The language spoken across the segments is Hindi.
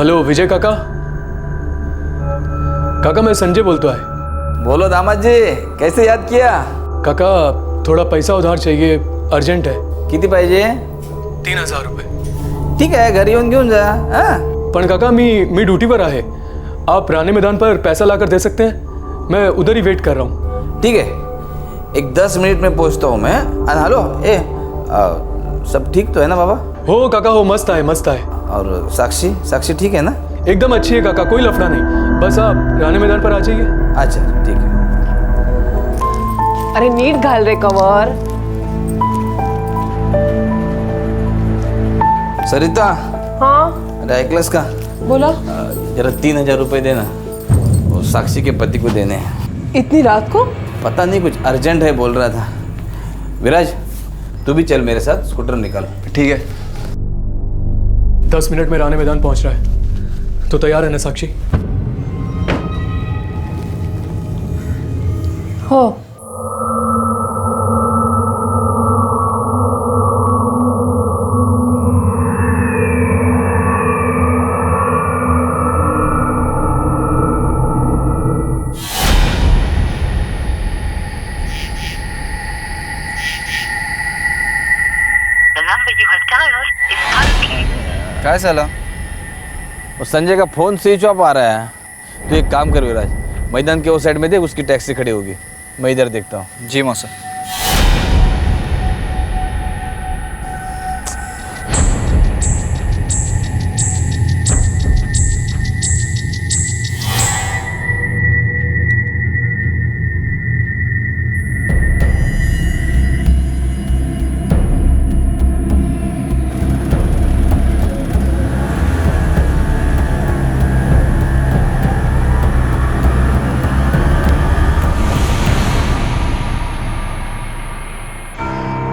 हेलो विजय काका। काका मैं संजय बोलता है। बोलो दामाद जी, कैसे याद किया? काका थोड़ा पैसा उधार चाहिए, अर्जेंट है। किती पाहिजे? 3000 रुपये। ठीक आहे, घरी येऊन घेऊन जा. पण काका मी ड्यूटीवर आहे. आप राणे मैदान पर पैसा लाकर दे सकते हैं? मैं उधर ही वेट कर रहा हूँ। ठीक है, एक 10 मिनट में पहुंचता हूँ मैं. हेलो सब ठीक तो है ना बाबा? हो काका हो, मस्त आहे मस्त आहे. और साक्षी ठीक है ना? एकदम अच्छी है काका, कोई लफड़ा नहीं. बस आप राणे मैदान पर आ जाइए. अच्छा ठीक है. अरे नीट घाल रे कवर. सरिता, हाँ अरे ऐकलंस का? बोला. जरा 3000 रुपये देना, वो साक्षी के पति को देने हैं. इतनी रात को? पता नहीं कुछ अर्जेंट है बोल रहा था. विराज तू भी चल मेरे साथ, स्कूटर निकाल. ठीक है. 10 मिनट में राणे मैदान पहुंच रहा है, तो तैयार है ना साक्षी? हो. काय झालं? और संजय का फोन स्विच ऑफ आ रहा है. तो एक काम कर विराज, मैदान के वो साइड में देख, उसकी टैक्सी खड़ी होगी. मैं इधर देखता हूँ. जी मौसम.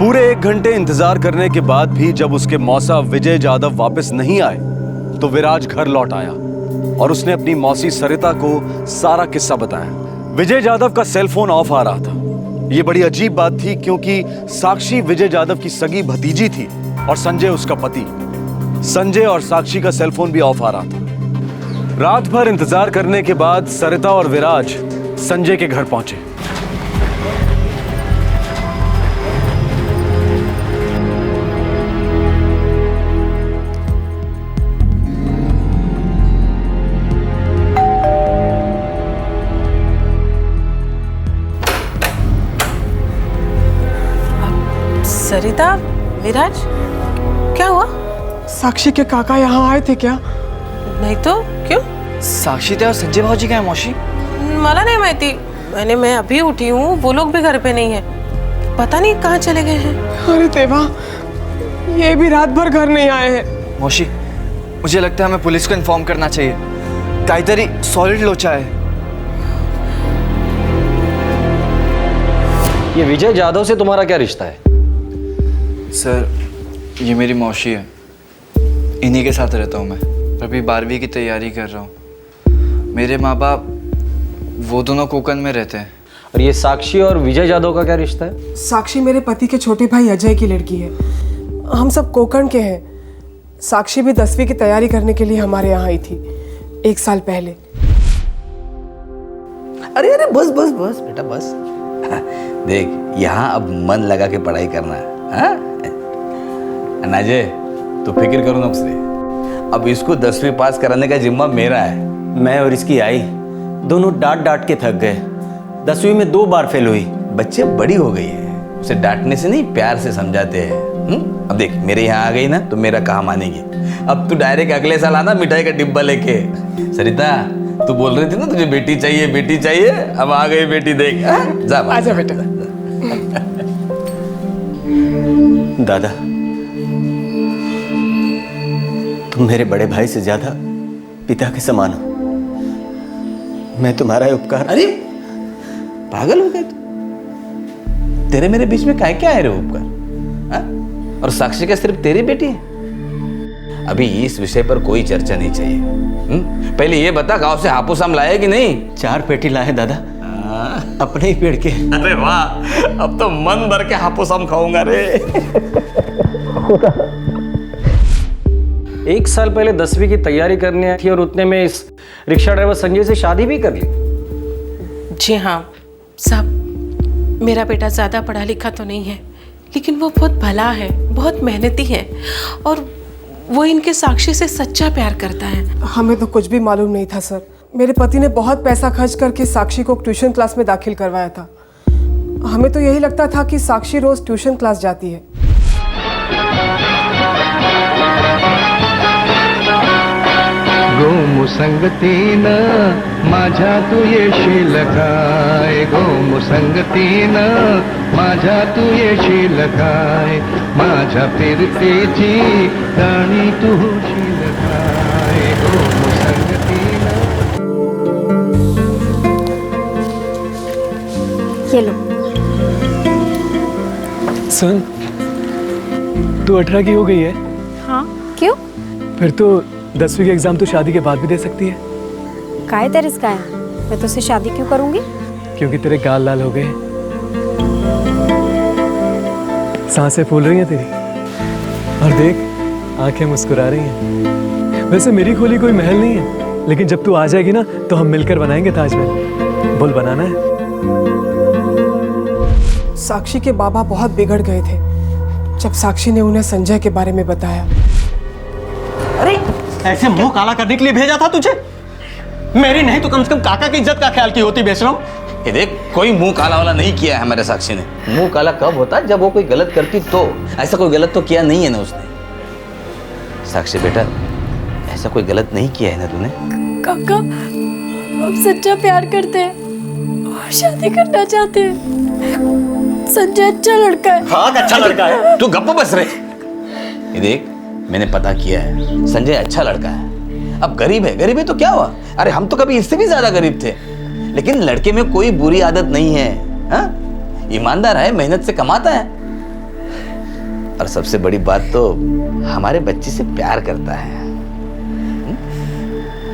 पूरे 1 घंटे इंतजार करने के बाद भी जब उसके मौसा विजय जाधव वापस नहीं आए तो विराज घर लौट आया और उसने अपनी मौसी सरिता को सारा किस्सा बताया. विजय जाधव का सेलफोन ऑफ आ रहा था. यह बड़ी अजीब बात थी क्योंकि साक्षी विजय जाधव की सगी भतीजी थी और संजय उसका पति. संजय और साक्षी का सेलफोन भी ऑफ आ रहा था. रात भर इंतजार करने के बाद सरिता और विराज संजय के घर पहुंचे. सरिता, विराज, क्या हुआ? साक्षी के काका यहाँ आए थे क्या? नहीं तो क्यों? साक्षी ते और संजय भाऊजी काय मौशी? मला नहीं माहिती. मैं अभी उठी हूँ, वो लोग भी घर पे नहीं है. पता नहीं कहाँ चले गए हैं. अरे देवा, ये भी रात भर घर नहीं आए हैं. मौशी, मुझे लगता है हमें पुलिस को इन्फॉर्म करना चाहिए. काहीतरी सॉलिड लोचा है. ये विजय जाधव से तुम्हारा क्या रिश्ता है? सर, ये मेरी मौसी है. इन्हीं के साथ रहता हूँ मैं. अभी 12वीं की तैयारी कर रहा हूँ. मेरे माँ बाप वो दोनों कोकन में रहते हैं. और ये साक्षी और विजय जाधव का क्या रिश्ता है? साक्षी मेरे पति के छोटे भाई अजय की लड़की है. हम सब कोकण के हैं. साक्षी भी 10वीं की तैयारी करने के लिए हमारे यहाँ आई थी 1 साल पहले. अरे अरे बस बस बस बेटा बस. देख, यहाँ अब मन लगा के पढ़ाई करना है. अनाजे, तू फिक्र करो नक्स रे. अब इसको 10वीं पास कराने का जिम्मा मेरा है. मैं और इसकी आई दोनों डांट के थक गए. 10वीं में 2 बार फेल हुई. बच्चे बड़ी हो गई है, उसे डांटने से नहीं प्यार से समझाते हैं. अब देख, मेरे यहाँ आ गई ना तो मेरा कहा मानेगी. अब तू डायरेक्ट अगले साल आना मिठाई का डिब्बा लेके. सरिता, तू बोल रही थी ना तुझे बेटी चाहिए, अब आ गई बेटी. देख, जा आजा बेटा. दादा, तुम मेरे बड़े भाई से ज्यादा पिता के समान हो. मैं तुम्हारा उपकार. अरे पागल हो गया तू? तेरे मेरे बीच में काय क्या है रे उपकार? और साक्षी क्या सिर्फ तेरी बेटी है? अभी इस विषय पर कोई चर्चा नहीं चाहिए. पहले ये बता, गांव से हापुस आम लाए कि नहीं? 4 पेटी लाए दादा, अपने ही पेड़ के. अरे वाह, अब तो मन भर के हापुस आम खाऊंगा रे. 1 साल पहले 10वीं की तैयारी करने आई थी और उतने में इस रिक्शा ड्राइवर संजय से शादी भी कर ली। जी हाँ साहब, मेरा बेटा ज़्यादा पढ़ा लिखा तो नहीं है, लेकिन वो बहुत भला है, बहुत मेहनती है और वो इनके साक्षी से सच्चा प्यार करता है। हमें तो कुछ भी मालूम नहीं था सर। मेरे पति ने बहुत पैसा खर्च करके साक्षी को ट्यूशन क्लास में दाखिल करवाया था। हमें तो यही लगता था कि साक्षी रोज ट्यूशन क्लास जाती है। गोमुसंगतीन माझ्या तू येशील काय, गोमुसंगतीन माझ्या तू येशील काय, माझ्या फिरतेची राणी तू होशील काय, गोमुसंगतीन। ये लो। सुन, तू 18 की हो गई है, हाँ क्यों? फिर तो 10वीं के एग्जाम तो शादी के बाद भी दे सकती है। काय तेरिस काय, मैं तुझसे शादी क्यों करूंगी? क्योंकि तेरे गाल लाल हो गए, सांसें फूल रही हैं तेरी, और देख आंखें मुस्कुरा रही हैं। वैसे मेरी खोली कोई महल नहीं है, लेकिन जब तू आ जाएगी ना तो हम मिलकर बनाएंगे ताजमहल। बोल, बनाना है? साक्षी के बाबा बहुत बिगड़ गए थे जब साक्षी ने उन्हें संजय के बारे में बताया। अरे ऐसे मुंह काला करने के लिए भेजा था तुझे? मेरी नहीं तो कम से कम काका की इज्जत का ख्याल की होती बेशरम। ये देख, कोई मुंह काला वाला नहीं किया है हमारे साक्षी ने। मुंह काला कब होता है? जब वो कोई गलत करती तो। ऐसा कोई गलत तो किया नहीं है ना उसने। साक्षी बेटा, ऐसा कोई गलत नहीं किया है ना तूने? काका, हम सच्चा प्यार करते हैं और शादी करना चाहते हैं। संजय अच्छा लड़का है। हाँ अच्छा लड़का है। तू गप्प बस रहे। ये देख, मैंने पता किया है, संजय अच्छा लड़का है। अब गरीब है तो क्या हुआ? अरे हम तो कभी इससे भी ज्यादा गरीब थे, लेकिन लड़के में कोई बुरी आदत नहीं है। हाँ, ईमानदार है, मेहनत से कमाता है, और सबसे बड़ी बात तो हमारे बच्चे से प्यार करता है।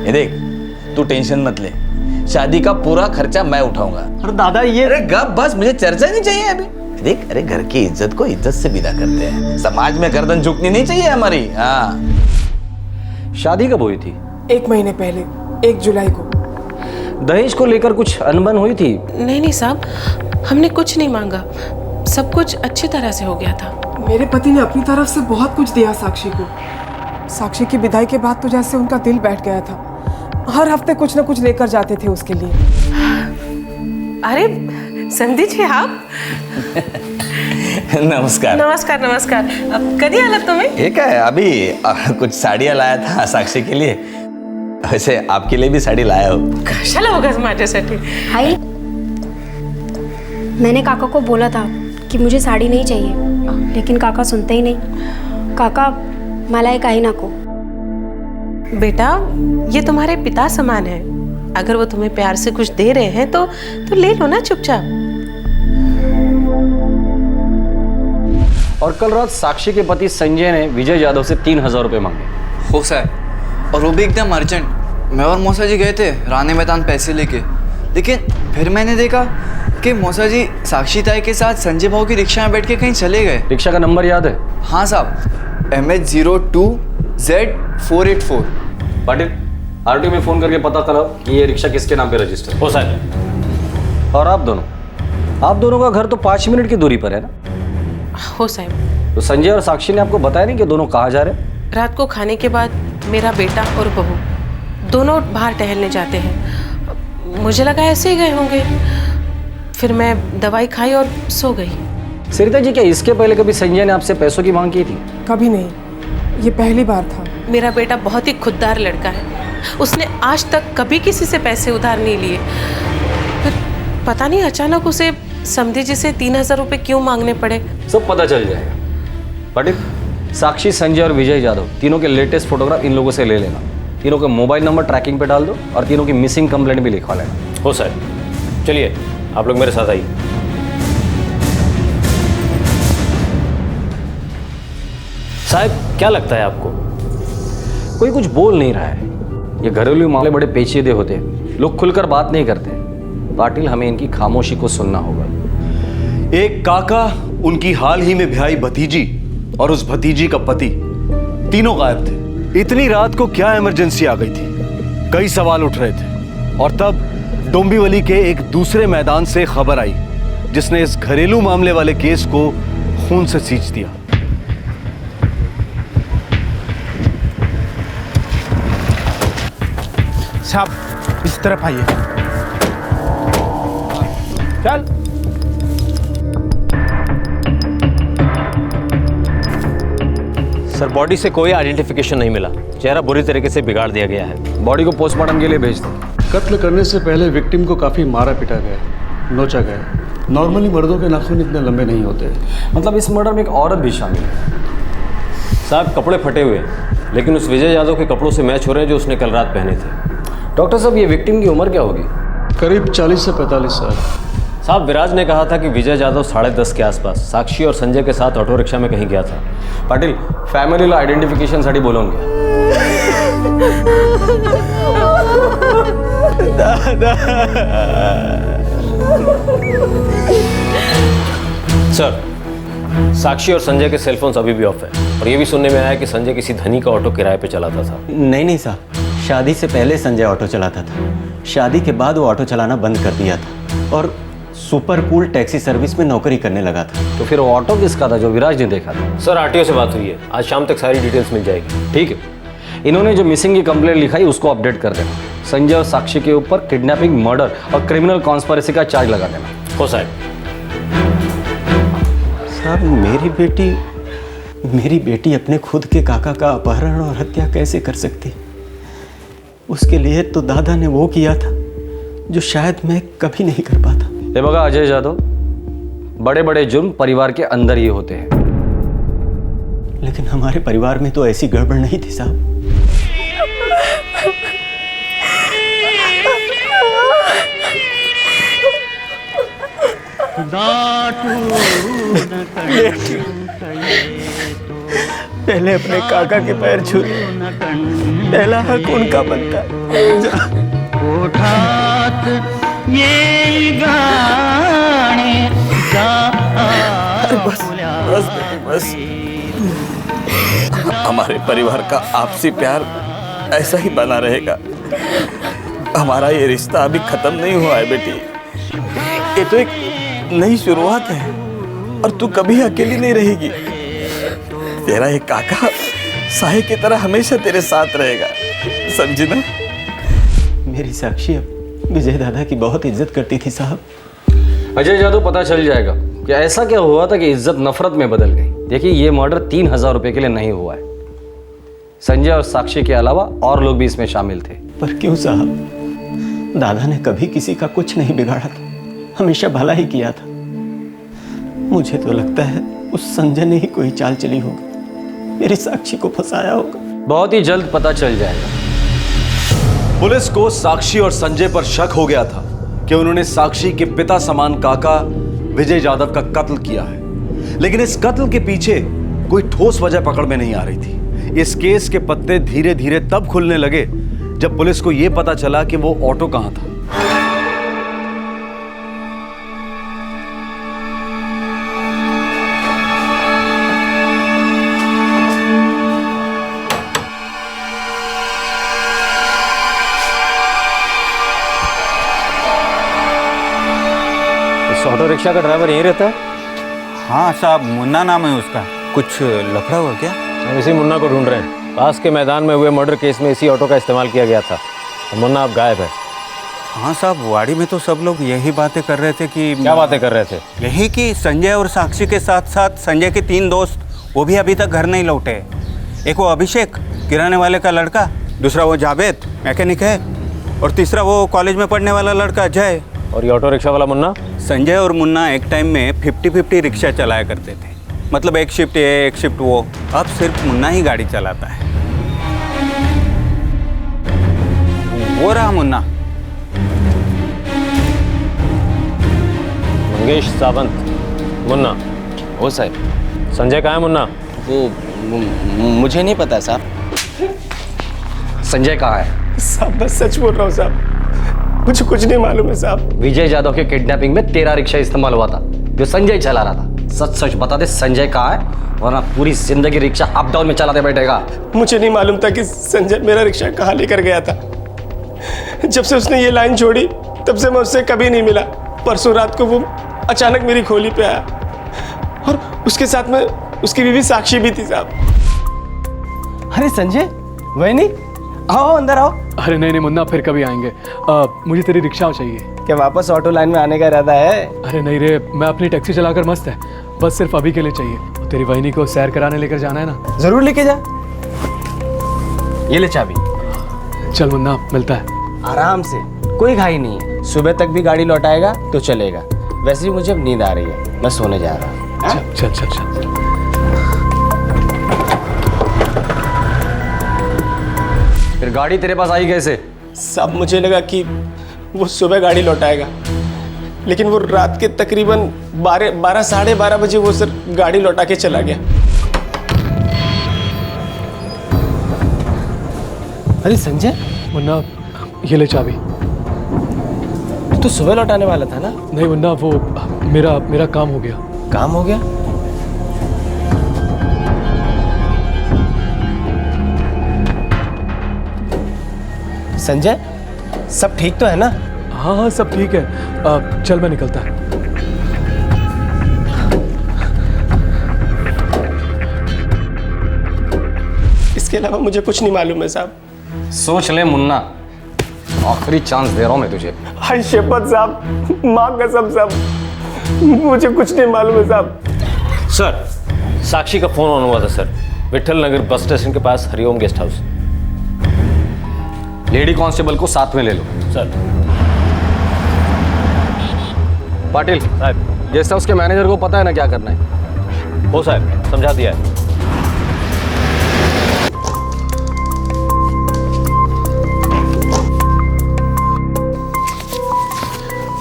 ये देख, तू टेंशन मत ले, शादी का पूरा खर्चा मैं उठाऊंगा। अरे दादा ये अरे गप बस, मुझे चर्चा नहीं चाहिए अभी। देख, अरे घर की इज्जत को इज्जत से विदा करते हैं, समाज में गर्दन झुकनी नहीं चाहिए हमारी। हाँ। शादी कब हुई थी? 1 महीने पहले, 1 जुलाई को। दहेज को लेकर कुछ अनबन हुई थी? नहीं साहब, हमने कुछ नहीं मांगा, सब कुछ अच्छी तरह से हो गया था। मेरे पति ने अपनी तरफ से बहुत कुछ दिया साक्षी को। साक्षी की विदाई के बाद तो जैसे उनका दिल बैठ गया था। हर हफ्ते कुछ न कुछ लेकर जाते थे उसके लिए। अरे संधि जी आप। नमस्कार। नमस्कार नमस्कार। अब कधी आलात तुम्ही? ये क्या है, अभी कुछ साड़ियाँ लाया था साक्षी के लिए। वैसे आपके लिए भी साड़ी लाया हो। कशाला उगाच माझ्यासाठी? हाय, मैंने काका को बोला था कि मुझे साड़ी नहीं चाहिए, लेकिन काका सुनते ही नहीं। काका, मला एक आई नको। बेटा, ये तुम्हारे पिता समान है, अगर वो तुम्हें प्यार से कुछ दे रहे हैं तो ले लो ना चुपचाप। और कल रात साक्षी के पति संजय ने विजय यादव से 3000 रुपए मांगे। हो सर, और वो भी एकदम अर्जेंट। मैं और मौसा जी गए थे रानी मैदान पैसे लेके, लेकिन फिर मैंने देखा कि मौसा जी साक्षी ताई के साथ संजय भाऊ की रिक्शा में बैठ के कहीं चले गए। रिक्शा का नंबर याद है? हाँ साहब, MH02Z484। पाटिल, आरटीओ में फोन करके पता करो कि ये रिक्शा किसके नाम पे रजिस्टर है। हो सर। और आप दोनों का घर तो 5 मिनट की दूरी पर है ना? हो साहब। तो संजय और साक्षी ने आपको बताया नहीं कि दोनों कहाँ जा रहे हैं? रात को खाने के बाद मेरा बेटा और बहू दोनों बाहर टहलने जाते हैं। मुझे लगा ऐसे ही गए होंगे, फिर मैं दवाई खाई और सो गई। सरिता जी, क्या इसके पहले कभी संजय ने आपसे पैसों की मांग की थी? कभी नहीं, ये पहली बार था। मेरा बेटा बहुत ही खुददार लड़का है, उसने आज तक कभी किसी से पैसे उधार नहीं लिए। फिर पता नहीं अचानक उसे समधी जी से 3000 रुपए क्यों मांगने पड़े। सब पता चल जाएगा। पाटिल, साक्षी, संजय और विजय यादव तीनों के लेटेस्ट फोटोग्राफ इन लोगों से ले लेना, तीनों के मोबाइल नंबर ट्रैकिंग पे डाल दो और तीनों की मिसिंग कंप्लेंट भी लिखवा लेना। हो सर। चलिए आप लोग मेरे साथ आइए। साहब, क्या लगता है आपको? कोई कुछ बोल नहीं रहा है। ये घरेलू मामले बड़े पेचीदे होते हैं, लोग खुलकर बात नहीं करते। पाटिल, हमें इनकी खामोशी को सुनना होगा। एक काका, उनकी हाल ही में ब्याही भतीजी और उस भतीजी का पति, तीनों गायब थे। इतनी रात को क्या इमरजेंसी आ गई थी? कई सवाल उठ रहे थे और तब डोंबिवली के एक दूसरे मैदान से खबर आई जिसने इस घरेलू मामले वाले केस को खून से सींच दिया। साहब इस तरफ आइए। चल। सर बॉडी से कोई आइडेंटिफिकेशन नहीं मिला, चेहरा बुरी तरीके से बिगाड़ दिया गया है। बॉडी को पोस्टमार्टम के लिए भेज दो। कत्ल करने से पहले विक्टिम को काफ़ी मारा पिटा गया, नोचा गया। नॉर्मली मर्दों के नाखून इतने लंबे नहीं होते। मतलब इस मर्डर में एक औरत भी शामिल है। साहब कपड़े फटे हुए हैं, लेकिन उस विजय यादव के कपड़ों से मैच हो रहे हैं जो उसने कल रात पहने थे। डॉक्टर साहब, ये विक्टिम की उम्र क्या होगी? करीब 40 से 45 साल। साहब विराज ने कहा था कि विजय यादव 10:30 के आसपास साक्षी और संजय के साथ ऑटो रिक्शा में कहीं गया था। पाटिल, फैमिली आइडेंटिफिकेशनसाठी बोलवून घ्या। सर, साक्षी और संजय के सेलफोन्स अभी भी ऑफ है और ये भी सुनने में आया कि संजय किसी धनी का ऑटो किराए पे चलाता था। नहीं साहब, शादी से पहले संजय ऑटो चलाता था। शादी के बाद वो ऑटो चलाना बंद कर दिया था और सुपर कूल टैक्सी सर्विस में नौकरी करने लगा था। तो फिर वो ऑटो किसका था जो विराज ने देखा था? सर आरटीओ से बात हुई है, आज शाम तक सारी डिटेल्स मिल जाएगी। ठीक है, इन्होंने जो मिसिंग की कंप्लेंट लिखाई उसको अपडेट कर देना। संजय और साक्षी के ऊपर किडनैपिंग, मर्डर और क्रिमिनल कॉन्स्पिरेसी का चार्ज लगा देना। हो साहब। साहब मेरी बेटी अपने खुद के काका का अपहरण और हत्या कैसे कर सकती? उसके लिए तो दादा ने वो किया था जो शायद मैं कभी नहीं कर पाता। ये बघा अजय जादव, बड़े बड़े जुर्म परिवार के अंदर ही होते हैं। लेकिन हमारे परिवार में तो ऐसी गड़बड़ नहीं थी साहब। पहले अपने काका के पैर छू, पहला हक उनका बनता है। बस हमारे परिवार का आपसी प्यार ऐसा ही बना रहेगा। हमारा ये रिश्ता अभी खत्म नहीं हुआ है बेटी, ये तो एक नई शुरुआत है और तू कभी अकेली नहीं रहेगी। तेरा एक काका साहे की तरह हमेशा तेरे साथ रहेगा, समझी ना? मेरी साक्षी अब विजय दादा की बहुत इज्जत करती थी साहब। अजय जादव, पता चल जाएगा कि ऐसा क्या हुआ था कि इज्जत नफरत में बदल गई। देखिए, ये मर्डर 3000 रुपए के लिए नहीं हुआ है। संजय और साक्षी के अलावा और लोग भी इसमें शामिल थे। पर क्यों साहब? दादा ने कभी किसी का कुछ नहीं बिगाड़ा था, हमेशा भला ही किया था। मुझे तो लगता है उस संजय ने ही कोई चाल चली होगी, मेरी साक्षी को फंसाया होगा। बहुत ही जल्द पता चल जाएगा। पुलिस को साक्षी और संजय पर शक हो गया था कि उन्होंने साक्षी के पिता समान काका विजय यादव का कत्ल किया है, लेकिन इस कत्ल के पीछे कोई ठोस वजह पकड़ में नहीं आ रही थी। इस केस के पत्ते धीरे धीरे तब खुलने लगे जब पुलिस को यह पता चला कि वो ऑटो कहां था। ऑटो रिक्शा का ड्राइवर यहीं रहता है? हाँ साहब, मुन्ना नाम है उसका। कुछ लफड़ा हुआ क्या? हम इसी मुन्ना को ढूंढ रहे हैं। पास के मैदान में हुए मर्डर केस में इसी ऑटो का इस्तेमाल किया गया था। तो मुन्ना अब गायब है। हाँ साहब, वाड़ी में तो सब लोग यही बातें कर रहे थे कि क्या बातें कर रहे थे? यही कि संजय और साक्षी के साथ साथ संजय के 3 दोस्त वो भी अभी तक घर नहीं लौटे। एक वो अभिषेक, किराने वाले का लड़का, दूसरा वो जावेद, मैकेनिक है, और तीसरा वो कॉलेज में पढ़ने वाला लड़का अजय। और ये ऑटो रिक्शा वाला मुन्ना? संजय और मुन्ना एक टाइम में 50-50 रिक्शा चलाया करते थे। मतलब एक शिफ्ट ये एक शिफ्ट वो। अब सिर्फ मुन्ना ही गाड़ी चलाता है। वो रहा मुन्ना। मंगेश सावंत। मुन्ना। ओ साहब। संजय कहाँ है मुन्ना? वो मुझे नहीं पता साहब। संजय कहाँ है? साहब बस सच बोल रहा हूँ साहब, मुझे कुछ नहीं मालूम है साहब। विजय यादव के किडनैपिंग में तेरा रिक्शा इस्तेमाल हुआ था जो संजय चला रहा था। सच सच बता दे, संजय कहाँ है वरना पूरी जिंदगी रिक्शा अप डाउन में चलाते बैठेगा। मुझे नहीं मालूम था कि संजय मेरा रिक्शा कहाँ लेकर गया था। जब से उसने ये लाइन छोड़ी तब से मैं उससे कभी नहीं मिला। परसों रात को वो अचानक मेरी खोली पे आया और उसके साथ में उसकी बीवी साक्षी भी थी साहब। अरे संजय, वही आओ अंदर आओ। अरे नहीं मुन्ना, फिर कभी आएंगे। मुझे तेरी रिक्शा चाहिए। क्या वापस ऑटो लाइन में आने का इरादा है? अरे नहीं रे, मैं अपनी टैक्सी चलाकर मस्त है, बस सिर्फ अभी के लिए चाहिए। और तेरी वहिनी को सैर कराने लेकर जाना है ना। जरूर लेके जा। ये ले चाबी। चल मुन्ना, मिलता है। आराम से, कोई घाई नहीं है। सुबह तक भी गाड़ी लौटाएगा तो चलेगा। वैसे ही मुझे अब नींद आ रही है, मैं सोने जा रहा हूँ। चल चल चल चल। फिर गाड़ी तेरे पास आई कैसे? साहब मुझे लगा कि वो सुबह गाड़ी लौटाएगा, लेकिन वो रात के तकरीबन 12 साढ़े 12 बजे वो सर गाड़ी लौटा के चला गया। अरे संजय, मुन्ना ये ले चाबी। तो सुबह लौटाने वाला था ना? नहीं मुन्ना, वो मेरा काम हो गया। काम हो गया? संजय, सब ठीक तो है ना? हाँ सब ठीक है। चल मैं निकलता है। इसके अलावा मुझे कुछ नहीं मालूम है साहब। सोच ले मुन्ना, आखिरी चांस दे रहा हूं मैं तुझे। हाय शपथ साहब, माँ कसम साहब, मुझे कुछ नहीं मालूम है साहब। सर, साक्षी का फोन ऑन हुआ था सर, विठल नगर बस स्टेशन के पास Hariom guest house. Lady constable को साथ में ले लो। सर। पाटिल साहब, गेस्ट हाउस के मैनेजर को पता है ना क्या करना है? हो साहब, समझा दिया है।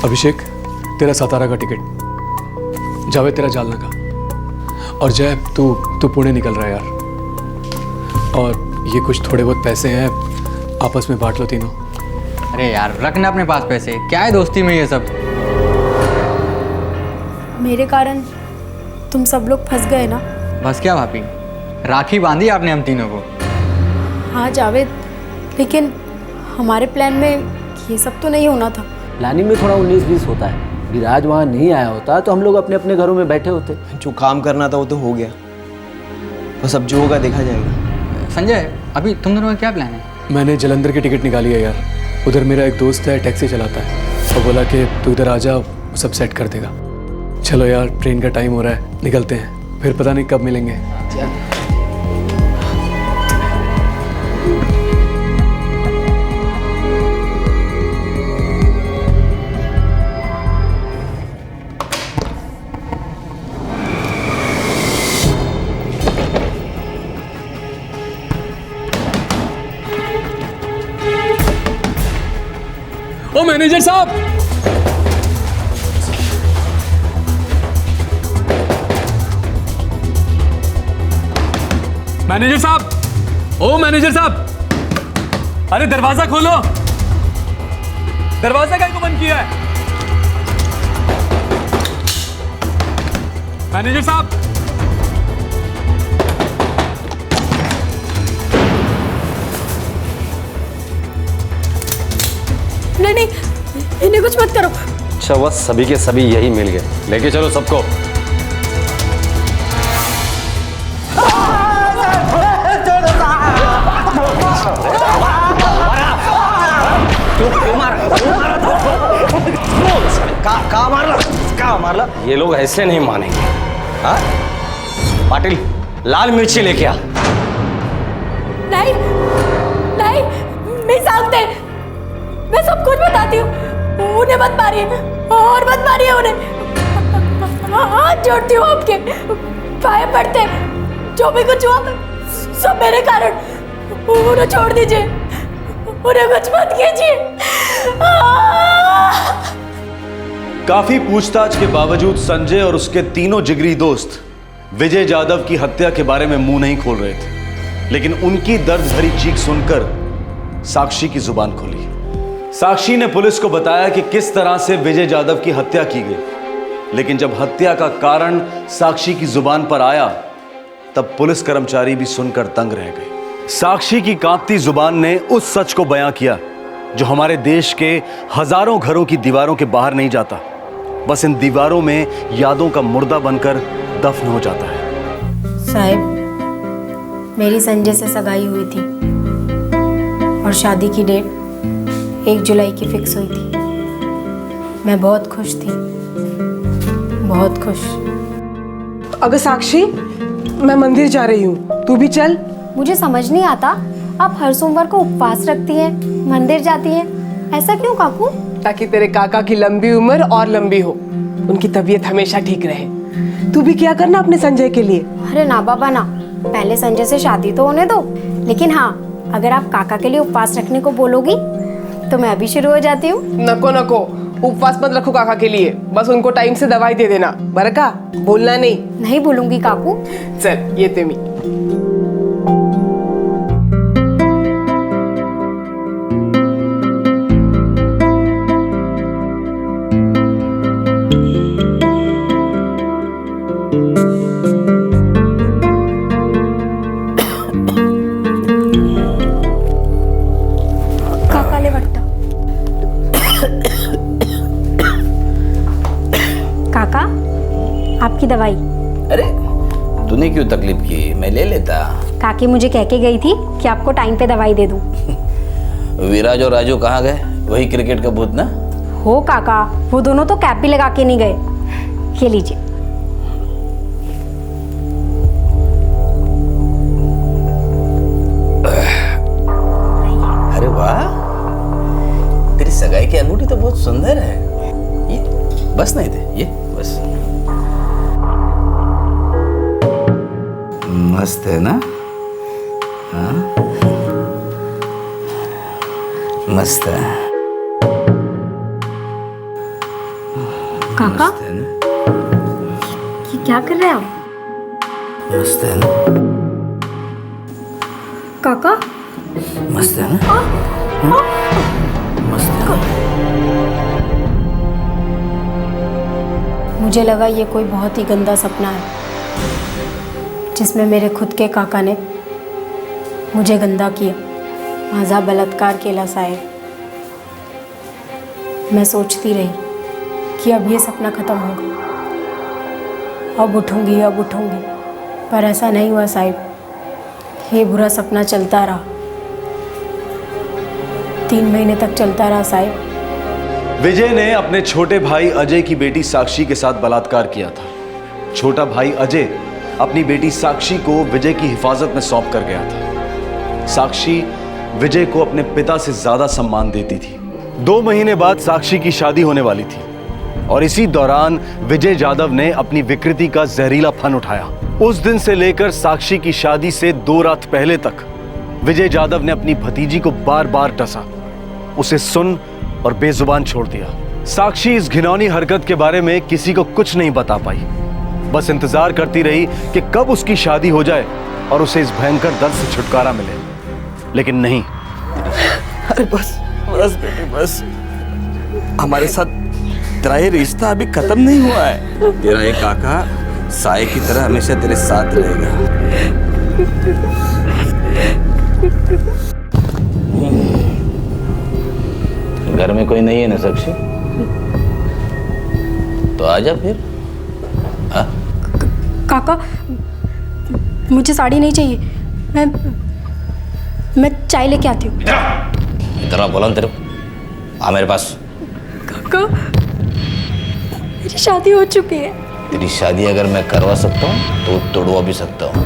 अभिषेक, तेरा सतारा का टिकट। जावेद तेरा जालना का। और जय, तू पुणे निकल रहा है यार। और ये कुछ थोड़े बहुत पैसे हैं, आपस में बांट लो तीनों। अरे यार, रखना अपने पास पैसे, क्या है दोस्ती में ये सब। मेरे कारण तुम सब लोग फंस गए ना? बस क्या भाभी, राखी बांधी आपने हम तीनों को। हाँ जावेद, लेकिन हमारे प्लान में ये सब तो नहीं होना था। प्लानिंग में थोड़ा 19-20 होता है। विराज वहाँ नहीं आया होता तो हम लोग अपने अपने घरों में बैठे होते। जो काम करना था वो तो हो गया, बस अब जो होगा देखा जाएगा। संजय, अभी तुम दोनों का क्या प्लान है? मैंने जलंधर की टिकट निकाली है यार। उधर मेरा एक दोस्त है, टैक्सी चलाता है, तो बोला कि तू इधर आ जा, सब सेट कर देगा। चलो यार, ट्रेन का टाइम हो रहा है, निकलते हैं, फिर पता नहीं कब मिलेंगे। ओ मैनेजर साहब, मैनेजर साहब, ओ मैनेजर साहब, अरे दरवाजा खोलो। दरवाजा काहे को बंद किया है? मैनेजर साहब, नहीं, इन्हें कुछ मत करो। अच्छा, वह सभी के सभी यही मिल गए। लेके चलो सबको। कहाँ मारला? ये लोग ऐसे नहीं मानेंगे। हाँ? पाटिल, लाल मिर्ची लेके आ। नहीं, मैं जानते, मैं सब कुछ बताती हूँ। उन्हें मत मारिए और मत मारिए उन्हें। हाथ जोड़ती हूँ आपके, पाए पड़ते, जो भी कुछ हुआ सब मेरे कारण। उन्हें छोड़ दीजिए, उन्हें कुछ मत कीजिए। काफी पूछताछ के बावजूद संजय और उसके तीनों जिगरी दोस्त विजय जाधव की हत्या के बारे में मुंह नहीं खोल रहे थे, लेकिन उनकी दर्द भरी चीख सुनकर साक्षी की जुबान खोली। साक्षी ने पुलिस को बताया कि किस तरह से विजय जाधव की हत्या की गई, लेकिन जब हत्या का कारण साक्षी की जुबान पर आया तब पुलिस कर्मचारी भी सुनकर दंग रह गए। साक्षी की कांपती जुबान ने उस सच को बयां किया जो हमारे देश के हजारों घरों की दीवारों के बाहर नहीं जाता, बस इन दीवारों में यादों का मुर्दा बनकर दफन हो जाता है। साहब, मेरी संजय से सगाई हुई थी और शादी की डेट 1 जुलाई की फिक्स हुई थी। मैं बहुत खुश थी, बहुत खुश। अगर साक्षी, मैं मंदिर जा रही हूँ, तू भी चल। मुझे समझ नहीं आता, आप हर सोमवार को उपवास रखती हैं, मंदिर जाती हैं, ऐसा क्यों काकू? ताकि तेरे काका की लंबी उम्र और लंबी हो, उनकी तबीयत हमेशा ठीक रहे। तू भी क्या करना अपने संजय के लिए। अरे ना बाबा ना, पहले संजय से शादी तो होने दो। लेकिन हाँ, अगर आप काका के लिए उपवास रखने को बोलोगी तो मैं अभी शुरू हो जाती हूँ। नको नको, उपवास मत रखो काका के लिए, बस उनको टाइम से दवाई दे देना। बरका, बोलना नहीं। नहीं बोलूंगी काकू। चल ये तेमी। काका, आपकी दवाई। अरे तूने क्यों तकलीफ की, मैं ले लेता। काकी मुझे कह के गई थी कि आपको टाइम पे दवाई दे दूं। विराज और राजू कहाँ गए? वही क्रिकेट का भूत ना? हो काका, वो दोनों तो कैप भी लगा के नहीं गए। ये लीजिए। अरे वाह, तेरी सगाई की अंगूठी तो बहुत सुंदर है। ये बस नहीं थे, ये बस मस्त है ना? हाँ मस्त है काका। ये क्या कर रहे हैं आप? मस्त है ना काका? मस्त है ना? मस्त है ना? मुझे लगा ये कोई बहुत ही गंदा सपना है जिसमें मेरे खुद के काका ने मुझे गंदा किया, माझा बलात्कार केला साहेब। मैं सोचती रही कि अब ये सपना खत्म होगा, अब उठूंगी, पर ऐसा नहीं हुआ साहिब। ये बुरा सपना चलता रहा, 3 महीने तक चलता रहा साहिब। विजय ने अपने छोटे भाई अजय की बेटी साक्षी के साथ बलात्कार किया था। छोटा भाई अजय अपनी बेटी साक्षी को विजय की हिफाजत में सौंप कर गया था। साक्षी विजय को अपने पिता से ज्यादा सम्मान देती थी। 2 महीने बाद साक्षी की शादी होने वाली थी और इसी दौरान विजय जाधव ने अपनी विकृति का जहरीला फन उठाया। उस दिन से लेकर साक्षी की शादी से 2 रात पहले तक विजय जाधव ने अपनी भतीजी को बार बार डसा, उसे सुन और बेजुबान छोड़ दिया। साक्षी इस घिनौनी हरकत के बारे में किसी को कुछ नहीं बता पाई, बस इंतजार करती रही कि कब उसकी शादी हो जाए और उसे इस भयंकर दर्द से छुटकारा मिले। लेकिन नहीं। अरे बस बस बेटी बस, हमारे साथ तेरा ये रिश्ता अभी खत्म नहीं हुआ है। तेरा ये काका साए की तरह हमेशा तेरे साथ रहेगा। घर में कोई नहीं है ना साक्षी? तो आजा फिर। काका, मुझे साड़ी नहीं चाहिए, मैं चाय लेके आती हूँ। इतना बोला तेरे, आ मेरे पास। काका, मेरी शादी हो चुकी है। तेरी शादी अगर मैं करवा सकता हूँ तो तोड़वा भी सकता हूँ।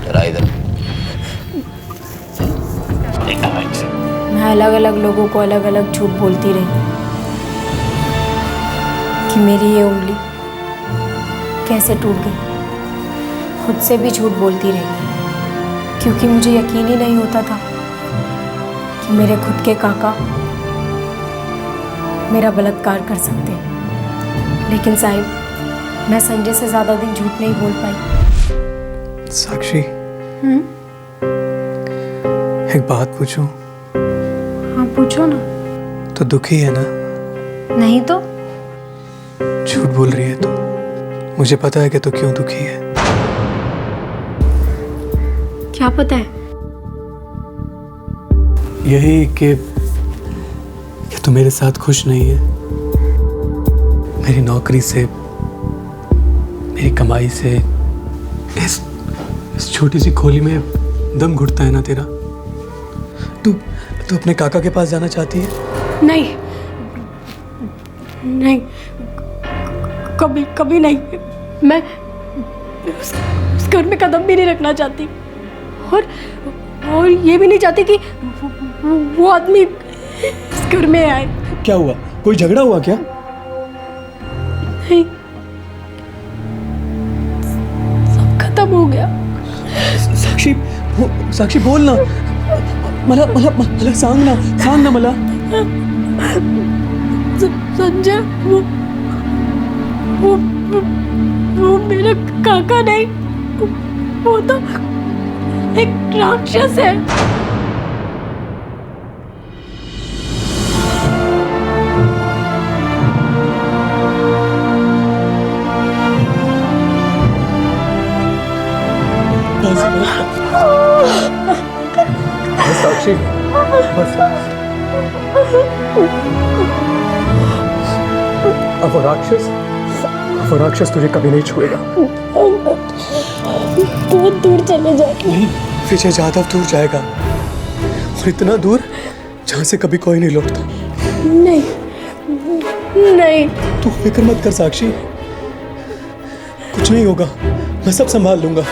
तेरा इधर मैं अलग अलग लोगों को अलग अलग झूठ बोलती रही कि मेरी ये उंगली कैसे टूट गई। खुद से भी झूठ बोलती रही क्योंकि मुझे यकीन ही नहीं होता था कि मेरे खुद के काका मेरा बलात्कार कर सकते हैं। लेकिन साहिब, मैं संजय से ज़्यादा दिन झूठ नहीं बोल पाई। साक्षी, एक बात पूछूं? हाँ पूछो ना। तो दुखी है ना? नहीं तो? झूठ बोल रही है तो मुझे पता है कि तो क्यों दुखी है। क्या पता है? यही कि तू मेरे साथ खुश नहीं है। मेरी नौकरी से, मेरी कमाई से, इस छोटी सी खोली में दम घुटता है ना तेरा। तू अपने काका के पास जाना चाहती है? नहीं नहीं, कभी कभी नहीं। मैं उस घर में कदम भी नहीं रखना चाहती, और ये भी नहीं चाहती कि वो आदमी इस घर में आए। क्या हुआ? कोई झगड़ा हुआ क्या? नहीं, सब खत्म हो गया। साक्षी बोल ना। मला सांग ना मला। संजय वो मेरा काका नहीं, वो तो एक राक्षस है। साक्षी बस। अब वो राक्षस तुझे कभी नहीं छुएगा। बहुत दूर चले जाएंगे। विजय जाधव दूर जाएगा, और इतना दूर जहां से कभी कोई नहीं लौटता। नहीं नहीं, तू फिक्र मत कर साक्षी, कुछ नहीं होगा, मैं सब संभाल लूंगा।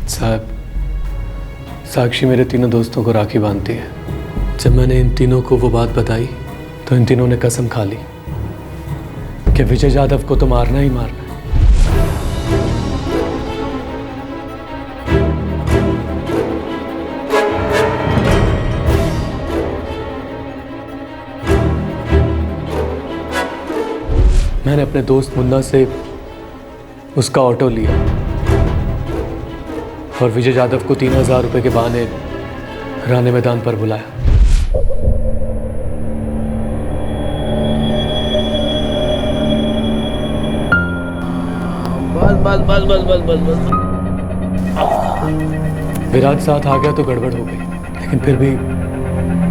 साहब, साक्षी मेरे तीनों दोस्तों को राखी बांधती है। जब मैंने इन तीनों को वो बात बताई तो इन तीनों ने कसम खा ली कि विजय जाधव को तो मारना ही मारना है। मैंने अपने दोस्त मुन्ना से उसका ऑटो लिया और विजय जाधव को 3000 रुपए के बहाने राणे मैदान पर बुलाया। बस। विराज साथ आ गया तो गड़बड़ हो गई, लेकिन फिर भी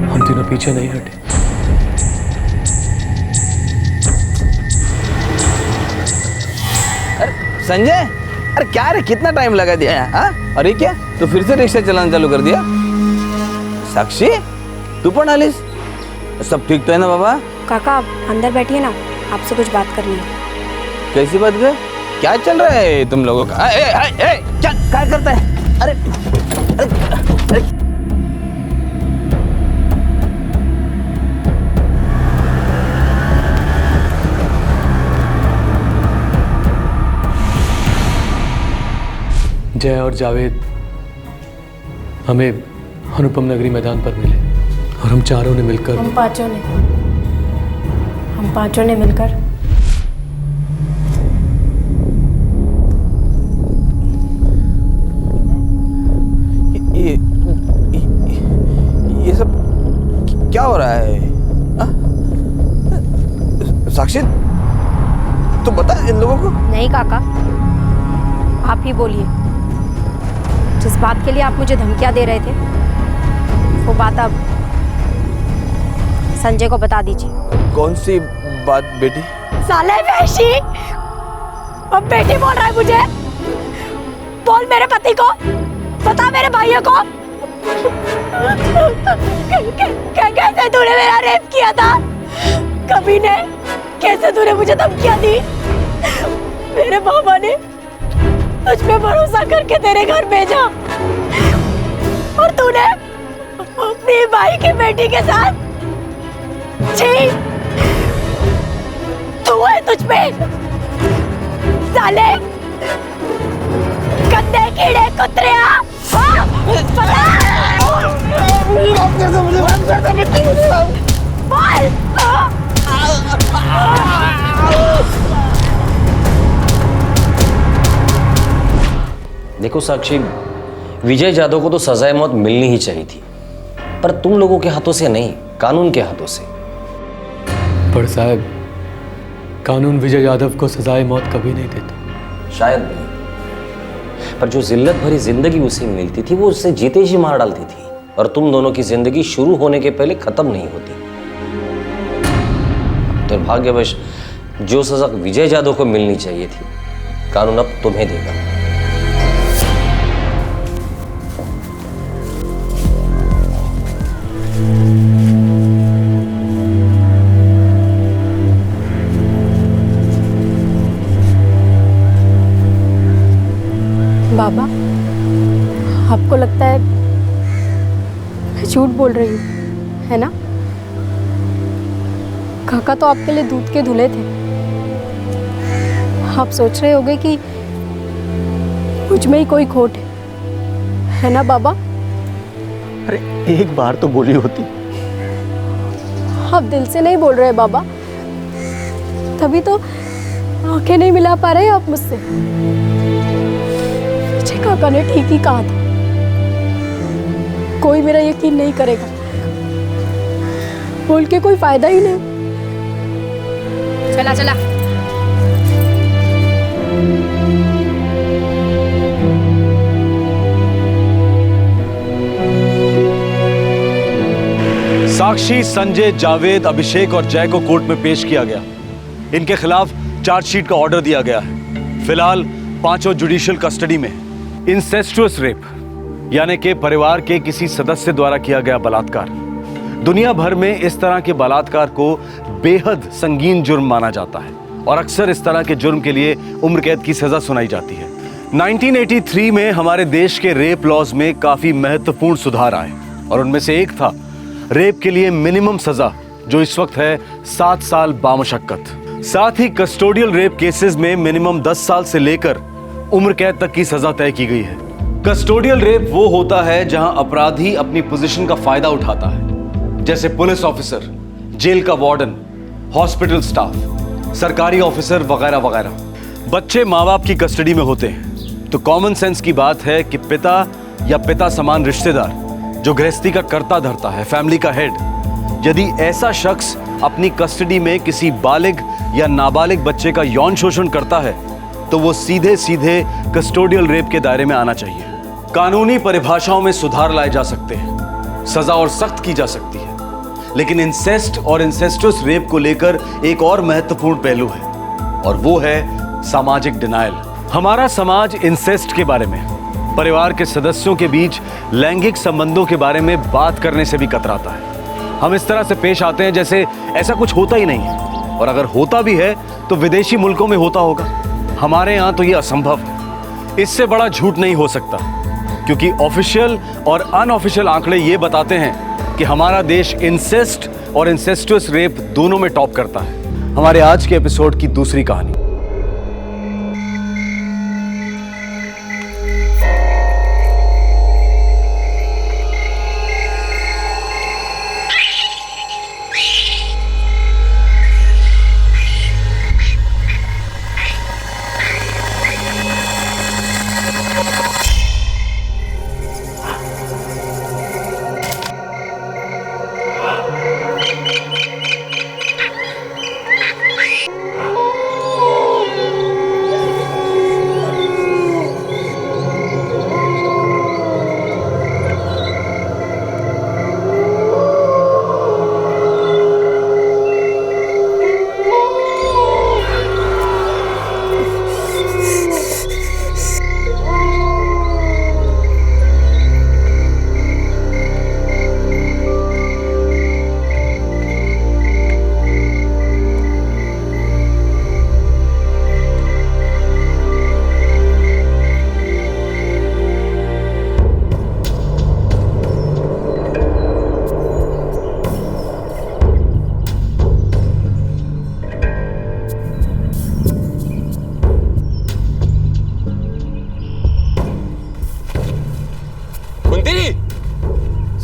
हम तीनों पीछे नहीं हटे। संजय, अरे क्या रे, कितना टाइम लगा दिया है? हाँ, अरे क्या तो फिर से रिक्शा चलाना चालू कर दिया? साक्षी, तू पण आलीस? सब ठीक तो है ना बाबा? काका आप अंदर बैठिए ना, आपसे कुछ बात करनी है। कैसी बात कर? क्या चल रहा है तुम लोगों का? क्या करता है? अरे जय और जावेद हमें अनुपम नगरी मैदान पर मिले और हम चारों ने मिलकर हम पांचों ने मिलकर ये सब क्या हो रहा है? साक्षी, तो बता इन लोगों को। नहीं काका, आप ही बोलिए। जिस बात के लिए आप मुझे धमकियां दे रहे थे, वो बात अब संजय को बता दीजिए। कौन सी बात बेटी? साले वैशी, अब बेटी बोल रहा है मुझे? बोल मेरे पति को, बता मेरे भाइयों को। कैसे तूने मेरा रेप किया था? कभी ने कैसे तूने मुझे धमकियां दी? मेरे मामा ने तुझ पे भरोसा करके तेरे घर भेजा, और तूने अपनी भाई की बेटी के साथ। छी, तू है तुझ पे साले गंदे कीड़े कुतरिया। देखो साक्षी, विजय जाधव को तो सजाए मौत मिलनी ही चाहिए थी, पर तुम लोगों के हाथों से नहीं, कानून के हाथों से। पर साहब, कानून विजय यादव को सजाए मौत कभी नहीं देता। शायद नहीं, पर जो जिल्लत भरी जिंदगी उसे मिलती थी वो उससे जीते जी मार डालती थी, और तुम दोनों की जिंदगी शुरू होने के पहले खत्म नहीं होती। दुर्भाग्यवश जो सजा विजय जादव को मिलनी चाहिए थी, कानून अब तुम्हें देगा। बाबा, आपको लगता है मैं झूठ बोल रही हूँ, है ना? काका तो आपके लिए दूध के धुले थे। आप सोच रहे होंगे कि मुझ में ही कोई खोट है ना बाबा? अरे एक बार तो बोली होती। आप दिल से नहीं बोल रहे बाबा, तभी तो आंखें नहीं मिला पा रहे आप मुझसे। विजय काका ने ठीक ही कहा था, कोई मेरा यकीन नहीं करेगा, बोल के कोई फायदा ही नहीं। चला चला। साक्षी संजय, जावेद, अभिषेक और जय को कोर्ट में पेश किया गया। इनके खिलाफ चार्जशीट का ऑर्डर दिया गया है। फिलहाल पांचों जुडिशियल कस्टडी में। इंसेस्टुअस रेप यानी कि परिवार के किसी सदस्य द्वारा किया गया बलात्कार। दुनिया भर में इस तरह के बलात्कार को बेहद संगीन जुर्म माना जाता है और अक्सर इस तरह के जुर्म के लिए उम्र कैद की सजा सुनाई जाती है। 1983 में हमारे देश के रेप लॉज में काफी महत्वपूर्ण सुधार आए और उनमें से एक था रेप के लिए मिनिमम सजा, जो इस वक्त है 7 साल बामशक्कत। साथ ही कस्टोडियल रेप केसेस में मिनिमम 10 साल से लेकर उम्र कैद तक की सजा तय की गई है। कस्टोडियल रेप वो होता है जहां अपराधी अपनी पोजीशन का फायदा उठाता है, जैसे पुलिस ऑफिसर, जेल का वार्डन, हॉस्पिटल स्टाफ, सरकारी ऑफिसर वगैरह वगैरह। बच्चे माँ बाप की कस्टडी में होते हैं तो कॉमन सेंस की बात है कि पिता या पिता समान रिश्तेदार जो गृहस्थी का कर्ता धरता है, फैमिली का हेड, यदि ऐसा शख्स अपनी कस्टडी में किसी बालिग या नाबालिग बच्चे का यौन शोषण करता है तो वो सीधे सीधे कस्टोडियल रेप के दायरे में आना चाहिए। कानूनी परिभाषाओं में सुधार लाए जा सकते हैं, सजा और सख्त की जा सकती है, लेकिन इंसेस्ट और इंसेस्टुअस रेप को लेकर एक और महत्वपूर्ण पहलू है और वो है सामाजिक डिनायल। हमारा समाज इंसेस्ट के बारे में, परिवार के सदस्यों के बीच लैंगिक संबंधों के बारे में बात करने से भी कतराता है। हम इस तरह से पेश आते हैं जैसे ऐसा कुछ होता ही नहीं है, और अगर होता भी है तो विदेशी मुल्कों में होता होगा। हमारे यहाँ तो ये असंभव है। इससे बड़ा झूठ नहीं हो सकता, क्योंकि ऑफिशियल और अनऑफिशियल आंकड़े ये बताते हैं कि हमारा देश इंसेस्ट और इंसेस्टुअस रेप दोनों में टॉप करता है। हमारे आज के एपिसोड की दूसरी कहानी।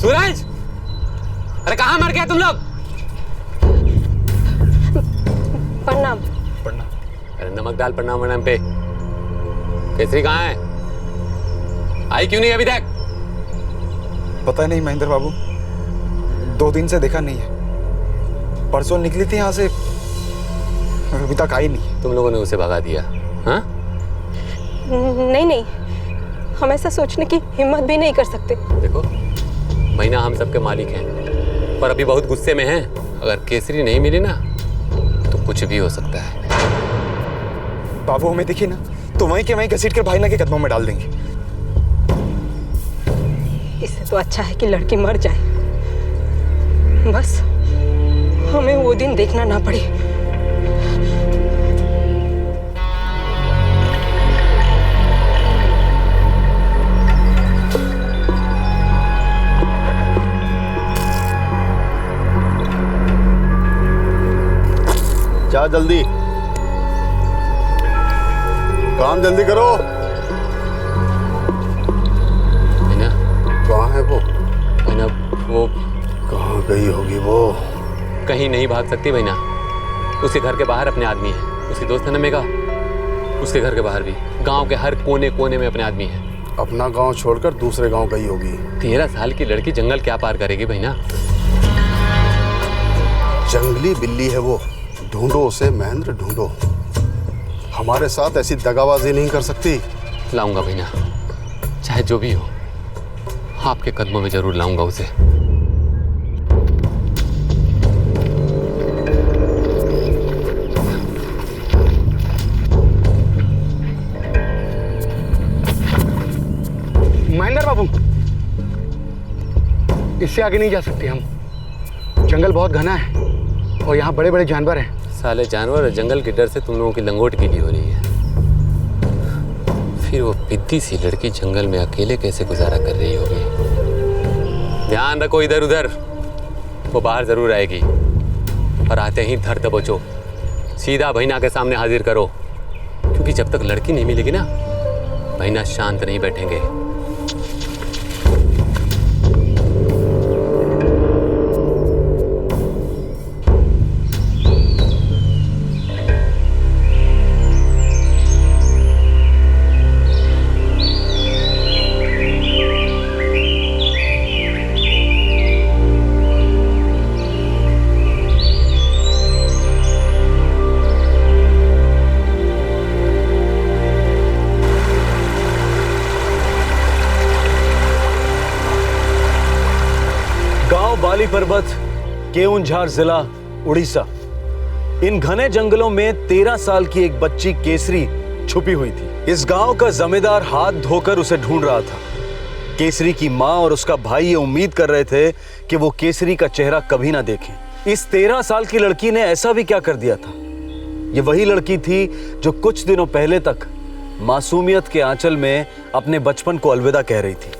सूरज, अरे कहाँ मर गया तुम लोग? प्रणाम। प्रणाम? अरे नमक डाल प्रणाम वनाम पे। केसरी कहाँ है? आई क्यों नहीं अभी तक? पता नहीं महेंद्र बाबू, 2 दिन से देखा नहीं है। परसों निकली थी यहाँ से, अभी तक आई नहीं। तुम लोगों ने उसे भगा दिया? हाँ? नहीं नहीं, हम ऐसा सोचने की हिम्मत भी नहीं कर सकते। देखो महीना हम सबके मालिक हैं, पर अभी बहुत गुस्से में हैं। अगर केसरी नहीं मिली ना तो कुछ भी हो सकता है। बाबू हमें दिखी ना तो वहीं के वहीं घसीट कर भाईना के कदमों में डाल देंगे। इससे तो अच्छा है कि लड़की मर जाए, बस हमें वो दिन देखना ना पड़े। जा जल्दी, काम जल्दी करो। कहाँ है वो? वो कहाँ गई होगी वो? कहीं नहीं भाग सकती भैया। उसके घर के बाहर अपने आदमी है। उसकी दोस्त है ना मेघा, उसके घर के बाहर भी गांव के हर कोने कोने में अपने आदमी है। अपना गांव छोड़कर दूसरे गांव गई होगी। 13 साल की लड़की जंगल क्या पार करेगी भैया? जंगली बिल्ली है वो, ढूंढो उसे महेंद्र, ढूंढो। हमारे साथ ऐसी दगाबाजी नहीं कर सकती। लाऊंगा भैया, चाहे जो भी हो, आपके कदमों में जरूर लाऊंगा उसे। महेंद्र बाबू, इससे आगे नहीं जा सकते हम। जंगल बहुत घना है और यहाँ बड़े बड़े जानवर हैं। साले जानवर और जंगल के डर से तुम लोगों की लंगोट गीली हो रही है। फिर वो पिद्दी सी लड़की जंगल में अकेले कैसे गुजारा कर रही होगी। ध्यान रखो इधर उधर, वो बाहर जरूर आएगी। और आते ही धर दबोचो, सीधा भैना के सामने हाजिर करो। क्योंकि जब तक लड़की नहीं मिलेगी ना, भैना शांत नहीं बैठेंगे। बाली पर्वत, केउंझार जिला, उड़ीसा। इन घने जंगलों में 13 साल की एक बच्ची केसरी छुपी हुई थी। इस गांव का जमींदार हाथ धोकर उसे ढूंढ रहा था। केसरी की मां और उसका भाई ये उम्मीद कर रहे थे कि वो केसरी का चेहरा कभी ना देखें। इस 13 साल की लड़की ने ऐसा भी क्या कर दिया था? ये वही लड़की थी जो कुछ दिनों पहले तक मासूमियत के आंचल में अपने बचपन को अलविदा कह रही थी।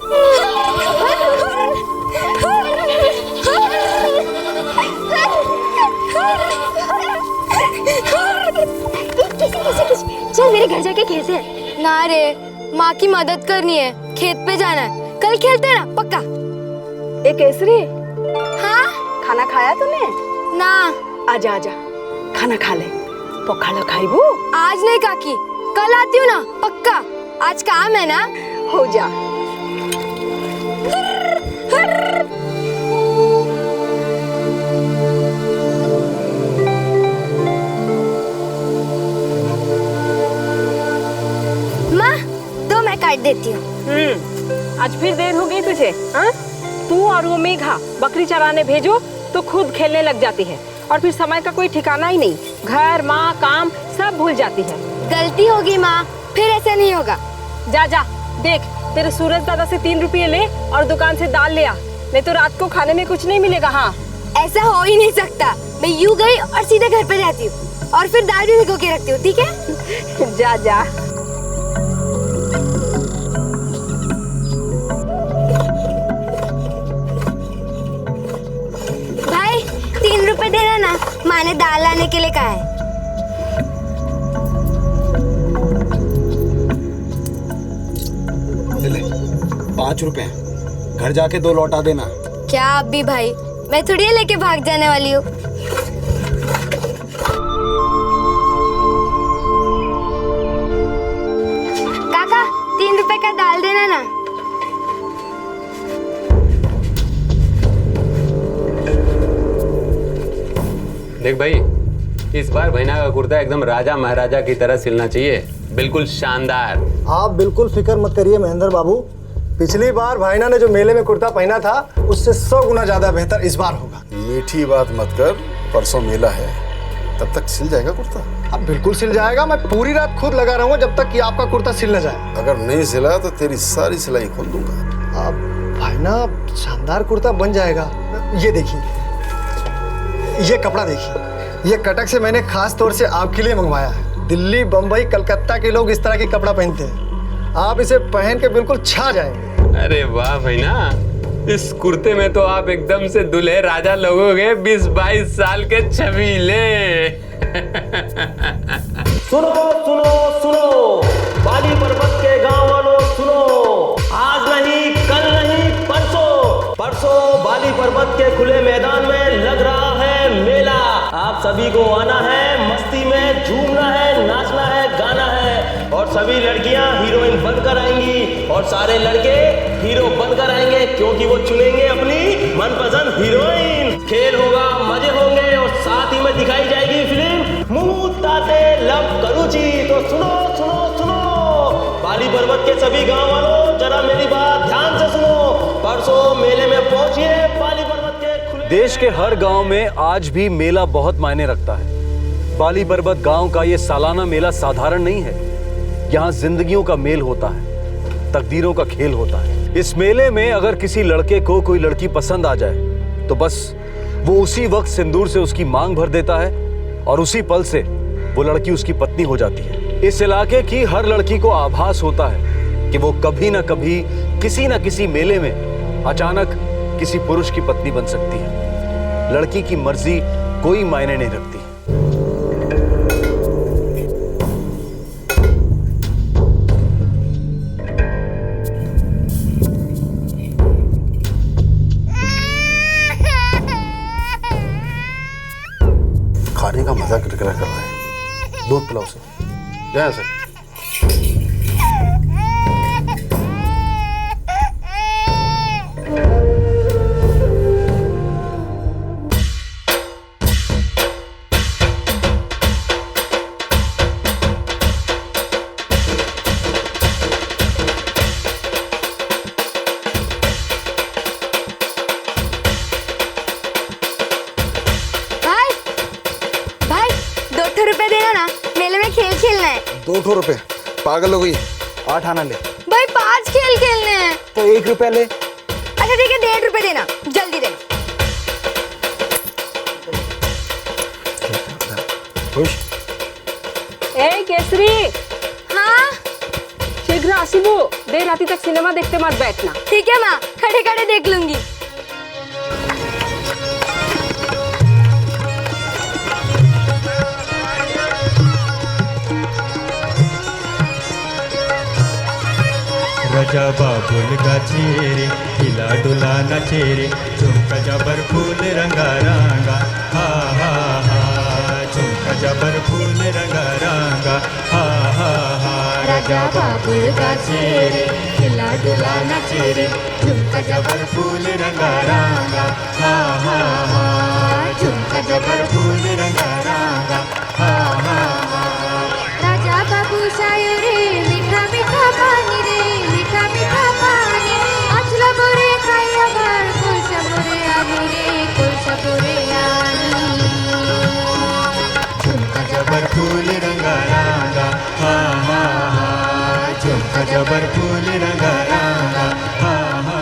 चल मेरे घर जाके खेलते हैं। ना रे, माँ की मदद करनी है, खेत पे जाना है। कल खेलते हैं ना, पक्का। ए केसरी, हाँ खाना खाया तूने? ना। आजा आजा, खाना खा ले। पखालो खाइबू? आज नहीं काकी, कल आती हूँ ना, पक्का। आज काम है ना। हो जा। काट देती हूँ। आज फिर देर हो गई तुझे? हाँ? तू और वो मेघा बकरी चराने भेजो तो खुद खेलने लग जाती है और फिर समय का कोई ठिकाना ही नहीं। घर, माँ, काम सब भूल जाती है। गलती होगी माँ, फिर ऐसा नहीं होगा। जा जा, देख तेरे सूरज दादा से 3 रुपये ले और दुकान से दाल ले आ, नहीं तो रात को खाने में कुछ नहीं मिलेगा। हाँ, ऐसा हो ही नहीं सकता। मैं यूँ गई और सीधे घर पे जाती हूँ और फिर दाल भी भिगो के रखती हूँ, ठीक है? जा जा। भाई 3 रुपए देना ना, माँ ने दाल लाने के लिए कहा है। ले 5 रुपए, घर जाके 2 लौटा देना। क्या आप भी भाई, मैं थोड़ी लेके भाग जाने वाली हूँ। काका 3 रुपए का दाल देना ना। देख भाई, इस बार भैना का कुर्ता एकदम राजा महाराजा की तरह सिलना चाहिए, बिल्कुल शानदार। आप बिल्कुल फिक्र मत करिए महेंद्र बाबू, पिछली बार भाईना ने जो मेले में कुर्ता पहना था उससे 100 गुना ज्यादा बेहतर इस बार होगा। मीठी बात मत कर, परसों मेला है, तब तक सिल जाएगा कुर्ता। अब बिल्कुल सिल जाएगा, मैं पूरी रात खुद लगा रहूंगा जब तक कि आपका कुर्ता सिल न जाए। अगर नहीं सिला तो तेरी सारी सिलाई खोल दूंगा। अब भाईना शानदार कुर्ता बन जाएगा। ये देखिए, ये कपड़ा देखिए, ये कटक से मैंने खास तौर से आपके लिए मंगवाया है। दिल्ली, बम्बई, कलकत्ता के लोग इस तरह के कपड़ा पहनते हैं, आप इसे पहन के बिल्कुल छा जाएंगे। अरे वाह भैना, इस कुर्ते में तो आप एकदम से दूल्हे राजा लगोगे, 20-22 साल के छबीले। सुनो सुनो सुनो, बाली पर्वत के गांव वालों सुनो, आज नहीं, कल नहीं, परसों बाली पर्वत के खुले मैदान में लग रहा है मेला। आप सभी को आना है, मस्ती में झूमना है, नाचना है, गाना है, और सभी लड़कियां हीरोइन बनकर आएंगी और सारे लड़के हीरो बनकर आएंगे, क्योंकि वो चुनेंगे अपनी मनपसंद हीरोइन। खेल होगा, मजे होंगे और साथ ही में दिखाई जाएगी फिल्म मुंह ताते लब करूची। तो सुनो सुनो सुनो, बाली पर्वत के सभी गांव वालों जरा मेरी बात ध्यान से सुनो, परसों मेले में पहुंचिए बाली पर्वत के खुले। देश के हर गांव में आज भी मेला बहुत मायने रखता है। बाली पर्वत गांव का ये सालाना मेला साधारण नहीं है, यहाँ जिंदगियों का मेल होता है, तकदीरों का खेल होता है। इस मेले में अगर किसी लड़के को कोई लड़की पसंद आ जाए तो बस वो उसी वक्त सिंदूर से उसकी मांग भर देता है और उसी पल से वो लड़की उसकी पत्नी हो जाती है। इस इलाके की हर लड़की को आभास होता है कि वो कभी ना कभी किसी ना किसी मेले में अचानक किसी पुरुष की पत्नी बन सकती है। लड़की की मर्जी कोई मायने नहीं रखती। खाने का मजा किरकिरा कर रहा है, दूध पिलाओ उसे, जय से। ₹2 पागल हो गई, 8 आना ले। भाई 5 खेल खेलने हैं तो ₹1 ले। अच्छा ठीक है, ₹1.5 देना, जल्दी देना। खुश? ए केसरी, हाँ शीघ्र आसिबू, देर राती तक सिनेमा देखते मत बैठना। ठीक है माँ, खड़े खड़े देख लूंगी। राजा बाबुल गाछी रे, हिला डुला नाचे रे, झुमका जबर फूल रंगा रंगा, हा हा हा, झुमका जबर फूल रंगा रंगा, हा हा हा। राजा बाबुल गाछी रे, हिला डुला नाचे रे, झुमका जबर फूल रंगा रंगा, हा हा हा, झुमका जबर फूल रंगा रंगा, हा हा हा। राजा बाबू सायो रे, मीठा मीठा पानी रे, मीठा मीठा पानी, अचला बोरे खाया बार, कुलसा बोरे आनी रे, कुलसा बोरे आनी। झुमका जबर फूल रंगा रंगा, हा हा हा, झुमका जबर फूल रंगा रंगा, हा हा।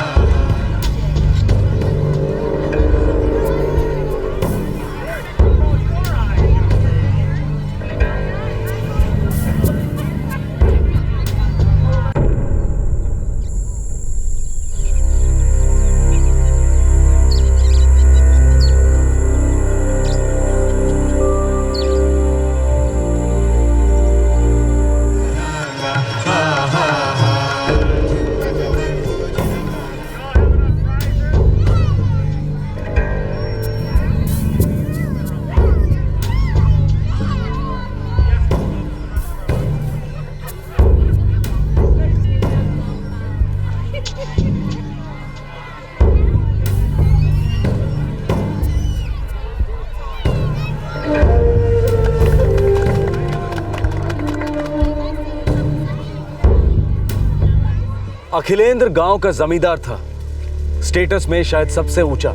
अखिलेंद्र गांव का जमींदार था, स्टेटस में शायद सबसे ऊंचा।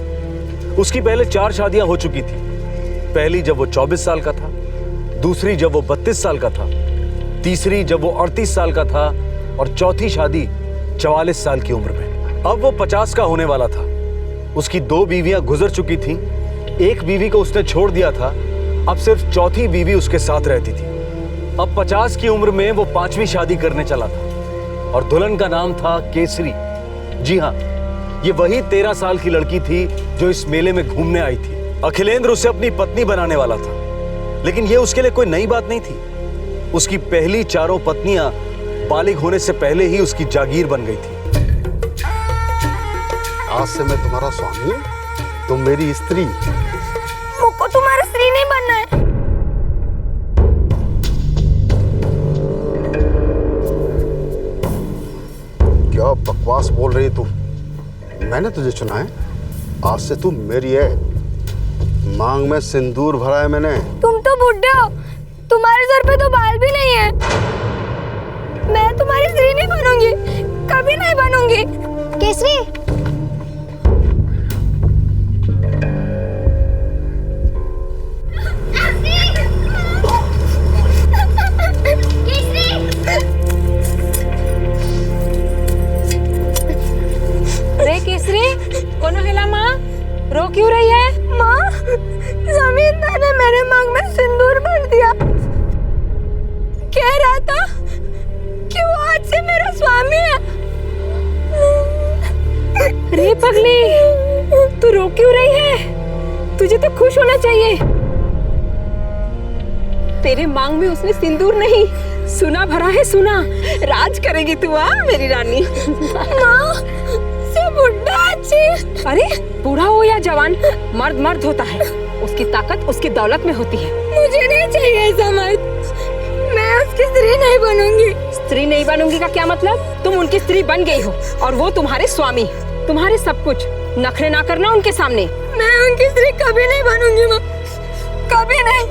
उसकी पहले 4 शादियां हो चुकी थी। पहली जब वो 24 साल का था, दूसरी जब वो 32 साल का था, तीसरी जब वो 38 साल का था और चौथी शादी 44 साल की उम्र में। अब वो 50 का होने वाला था। उसकी 2 बीवियां गुजर चुकी थी, एक बीवी को उसने छोड़ दिया था, अब सिर्फ चौथी बीवी उसके साथ रहती थी। अब 50 की उम्र में वो 5वीं शादी करने चला था और दुल्हन का नाम था केसरी। जी हाँ, ये वही 13 साल की लड़की थी जो इस मेले में घूमने आई थी। अखिलेंद्र उसे अपनी पत्नी बनाने वाला था, लेकिन ये उसके लिए कोई नई बात नहीं थी। उसकी पहली 4 पत्नियां बालिग होने से पहले ही उसकी जागीर बन गई थी। आज से मैं तुम्हारा स्वामी, तुम मेरी स्त्री। मुझको तुम्हारा स्त्री नहीं बनना है। क्या बकवास बोल रही तू? मैंने तुझे चुना है, आज से तू मेरी है। मांग में सिंदूर भरा है मैंने। तुम तो बुढ़े हो, तुम्हारे सर पे तो बाल भी नहीं है। मैं तुम्हारी स्त्री नहीं बनूंगी, कभी नहीं बनूंगी। केसरी, रे केसरी, कौन हेला माँ? रो क्यों रही है? माँ, जमींदार ने मेरे मांग में सिंदूर भर दिया। कह रहा था कि वो आज से मेरा स्वामी है। रे पगली, तू रो क्यों रही है? तुझे तो खुश होना चाहिए। तेरे मांग में उसने सिंदूर नहीं, सुना भरा है। सुना, राज करेगी तू, मेरी रानी। माँ, से बुढ़ा अच्छी। अरे बूढ़ा हो या जवान, मर्द मर्द होता है। उसकी ताकत उसकी दौलत में होती है। मुझे नहीं चाहिए ऐसा मर्द। मैं उसकी स्त्री नहीं बनूंगी। स्त्री नहीं बनूंगी का क्या मतलब? तुम उनकी स्त्री बन गई हो और वो तुम्हारे स्वामी, तुम्हारे सब कुछ। नखरे ना करना उनके सामने। मैं उनकी स्त्री कभी नहीं बनूंगी माँ, कभी नहीं,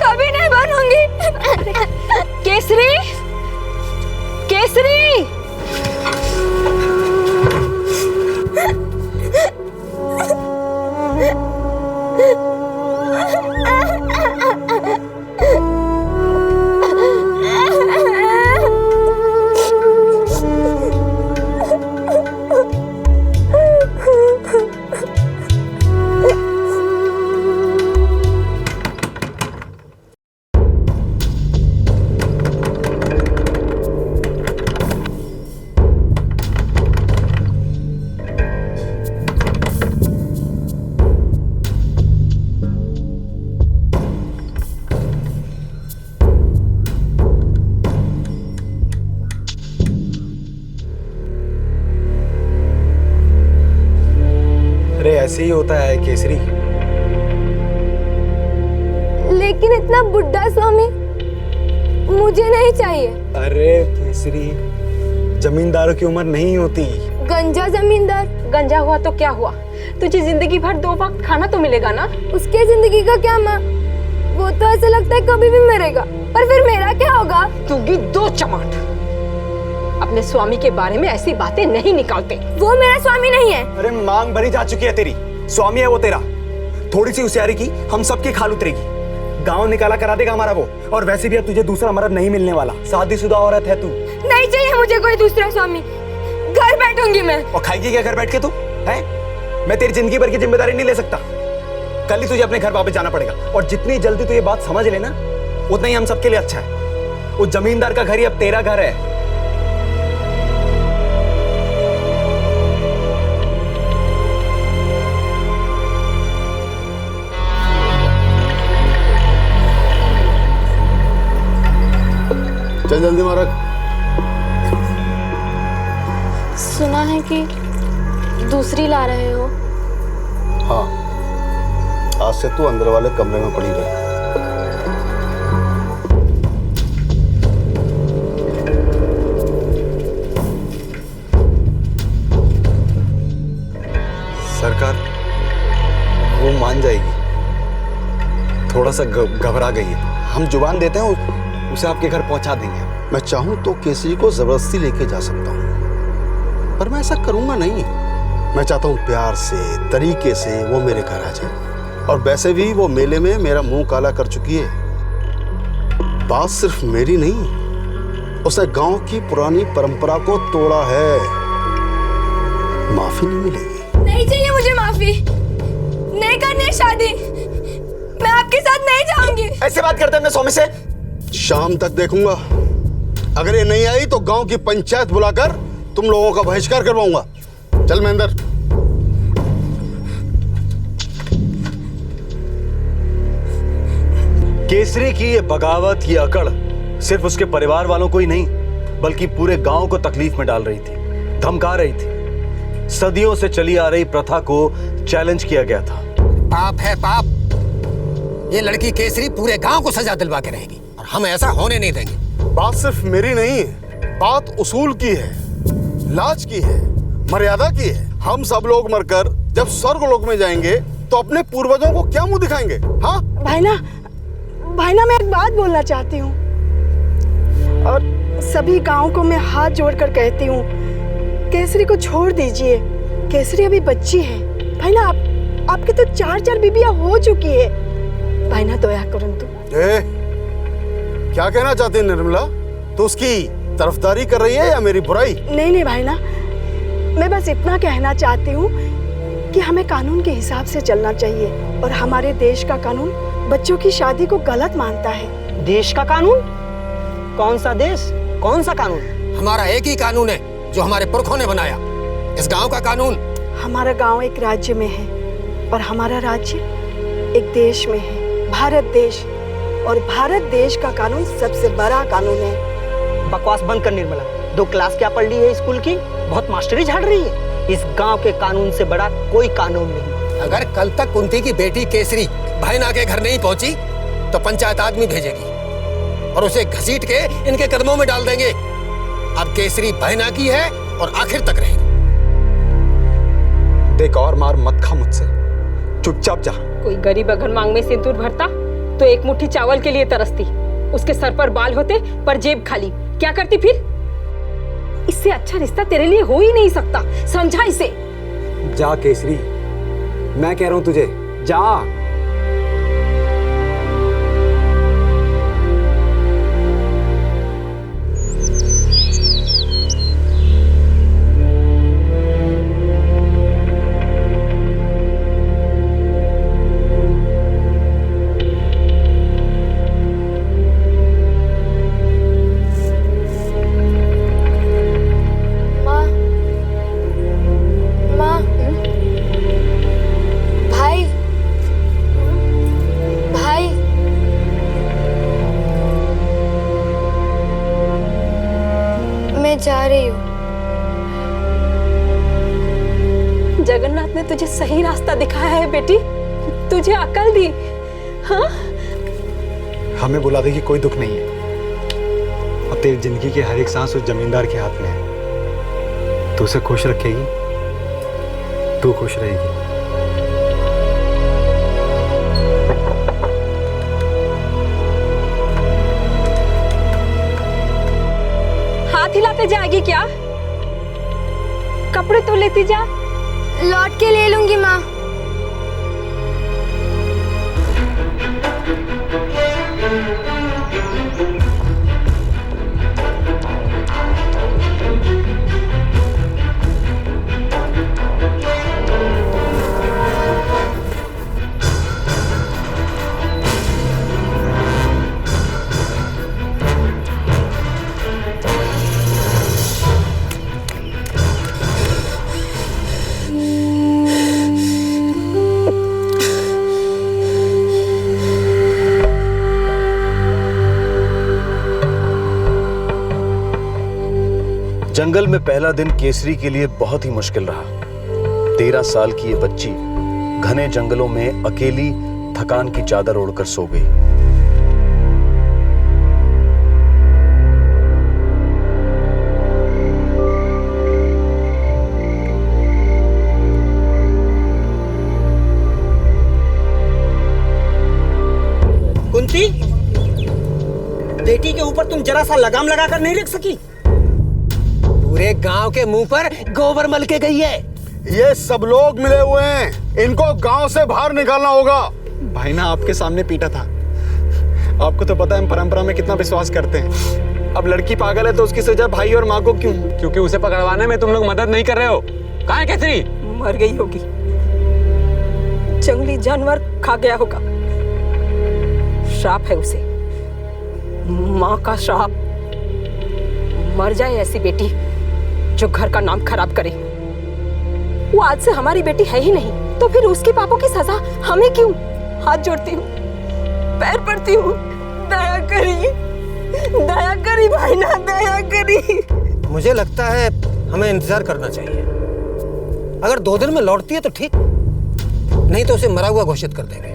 कभी नहीं बनूंगी। केसरी, केसरी, ऐसे ही होता है केसरी। लेकिन इतना बुढ़ा स्वामी मुझे नहीं चाहिए। अरे केसरी, जमींदारों की उम्र नहीं होती। गंजा जमींदार। गंजा हुआ तो क्या हुआ? तुझे जिंदगी भर 2 वक्त खाना तो मिलेगा ना। उसके जिंदगी का क्या माँ? वो तो ऐसा लगता है कभी भी मरेगा, पर फिर मेरा क्या होगा? दूंगी 2 चमाट। अपने स्वामी के बारे में ऐसी बातें नहीं निकालते। वो मेरा स्वामी नहीं है। अरे मांग भरी जा चुकी है तेरी, स्वामी है वो तेरा। थोड़ी सी होशियारी की हम सबकी खाल उतरेगी। गांव निकाला करा देगा हमारा वो। और वैसे भी अब तुझे दूसरा मर्द नहीं मिलने वाला। शादीशुदा औरत है तू। नहीं चाहिए मुझे कोई दूसरा स्वामी। घर बैठूंगी मैं। और खाएगी क्या घर बैठ के तू? है? मैं तेरी जिंदगी भर की जिम्मेदारी नहीं ले सकता। कल ही तुझे अपने घर वापस जाना पड़ेगा। और जितनी जल्दी तू ये बात समझ लेना, उतना ही हम सबके लिए अच्छा है। वो जमींदार का घर ही अब तेरा घर है। चल जल्दी मारक। सुना है कि दूसरी ला रहे हो। हाँ, आज से तू अंदर वाले कमरे में पड़ी रहे। सरकार, वो मान जाएगी। थोड़ा सा घबरा गई है। हम जुबान देते हैं, उसे आपके घर पहुंचा देंगे। मैं चाहूं तो केसरी को जबरदस्ती लेके जा सकता हूं, पर मैं ऐसा करूंगा नहीं। मैं चाहता हूँ प्यार से, तरीके से वो मेरे घर आ जाए। और वैसे भी वो मेले में मेरा मुंह काला कर चुकी है। बात सिर्फ मेरी नहीं, उसने गांव की पुरानी परंपरा को तोड़ा है। माफी नहीं मिलेगी। नहीं चाहिए मुझे माफी, नहीं करनी है शादी, मैं आपके साथ नहीं जाऊंगी। ऐसे बात करते हैं स्वामी से? शाम तक देखूंगा, अगर ये नहीं आई तो गांव की पंचायत बुलाकर तुम लोगों का बहिष्कार करवाऊंगा। चल महेंद्र। केसरी की ये बगावत, ये अकड़ सिर्फ उसके परिवार वालों को ही नहीं बल्कि पूरे गांव को तकलीफ में डाल रही थी, धमका रही थी। सदियों से चली आ रही प्रथा को चैलेंज किया गया था। पाप है पाप। ये लड़की केसरी पूरे गांव को सजा दिलवा के रहेगी और हम ऐसा होने नहीं देंगे। बात सिर्फ मेरी नहीं है, बात उसूल की है, लाज की है, मर्यादा की है। हम सब लोग मरकर जब स्वर्गलोक में जाएंगे तो अपने पूर्वजों को क्या मुंह दिखाएंगे? हाँ भाईना, मैं एक बात बोलना चाहती हूँ और सभी गांव को मैं हाथ जोड़कर कहती हूँ, केसरी को छोड़ दीजिए। केसरी अभी बच्ची है। भाईना, आपकी तो 4 बीबियां हो चुकी है। भाईना दया करो तुम। क्या कहना चाहती है निर्मला? तो उसकी तरफदारी कर रही है या मेरी बुराई? नहीं भाईना, मैं बस इतना कहना चाहती हूँ कि हमें कानून के हिसाब से चलना चाहिए और हमारे देश का कानून बच्चों की शादी को गलत मानता है। देश का कानून? कौन सा देश, कौन सा कानून? हमारा एक ही कानून है जो हमारे पुरखों ने बनाया। इस गांव का कानून। हमारा गांव एक राज्य में है और हमारा राज्य एक देश में है, भारत देश। और भारत देश का कानून सबसे बड़ा कानून है। बकवास बंद कर निर्मला। 2 क्लास क्या पढ़ ली है स्कूल की? बहुत मास्टरी झाड़ रही है। इस गांव के कानून से बड़ा कोई कानून नहीं। अगर कल तक कुंती की बेटी केसरी भाईना के घर नहीं पहुंची तो पंचायत आदमी भेजेगी और उसे घसीट के इनके कदमों में डाल देंगे। अब केसरी भाईना की है और आखिर तक रहेगी। देख और मार मत खा मुझसे, चुपचाप जा। कोई गरीब अगर मांग में सिंदूर भरता तो एक मुट्ठी चावल के लिए तरसती। उसके सर पर बाल होते पर जेब खाली, क्या करती फिर? इससे अच्छा रिश्ता तेरे लिए हो ही नहीं सकता, समझा इसे? जा केसरी, मैं कह रहा हूं तुझे, जा। जा रही हूँ। जगन्नाथ ने तुझे सही रास्ता दिखाया है बेटी, तुझे अकल दी। हाँ? हमें बुला दे कि कोई दुख नहीं है और तेरी जिंदगी की हर एक सांस उस जमींदार के हाथ में है। तू उसे खुश रखेगी, तू खुश रहेगी। हिलाते जाएगी क्या? कपड़े तो लेती जा। लौट के ले लूंगी माँ। जंगल में पहला दिन केसरी के लिए बहुत ही मुश्किल रहा। 13 साल की ये बच्ची घने जंगलों में अकेली थकान की चादर ओढ़कर सो गई। कुंती, बेटी के ऊपर तुम जरा सा लगाम लगाकर नहीं रख सकी? पूरे गांव के मुंह पर गोबर मल के गई है। ये सब लोग मिले हुए हैं, इनको गांव से बाहर निकालना होगा। भाई ना आपके सामने पीटा था। आपको तो पता है हम परंपरा में कितना विश्वास करते हैं। अब लड़की पागल है तो उसकी सजा भाई और माँ को क्यों? क्योंकि उसे पकड़वाने में तुम लोग मदद नहीं कर रहे हो। कहाँ है केसरी? मर गई होगी, जंगली जानवर खा गया होगा। श्राप है उसे, माँ का श्राप। मर जाए ऐसी बेटी जो घर का नाम खराब करे। वो आज से हमारी बेटी है ही नहीं, तो फिर उसके पापों की सजा हमें क्यों? हाथ जोड़ती हूँ, पैर पड़ती हूँ, दया करी भाई ना, दया करी। मुझे लगता है हमें इंतजार करना चाहिए। अगर 2 दिन में लौटती है तो ठीक, नहीं तो उसे मरा हुआ घोषित कर देंगे।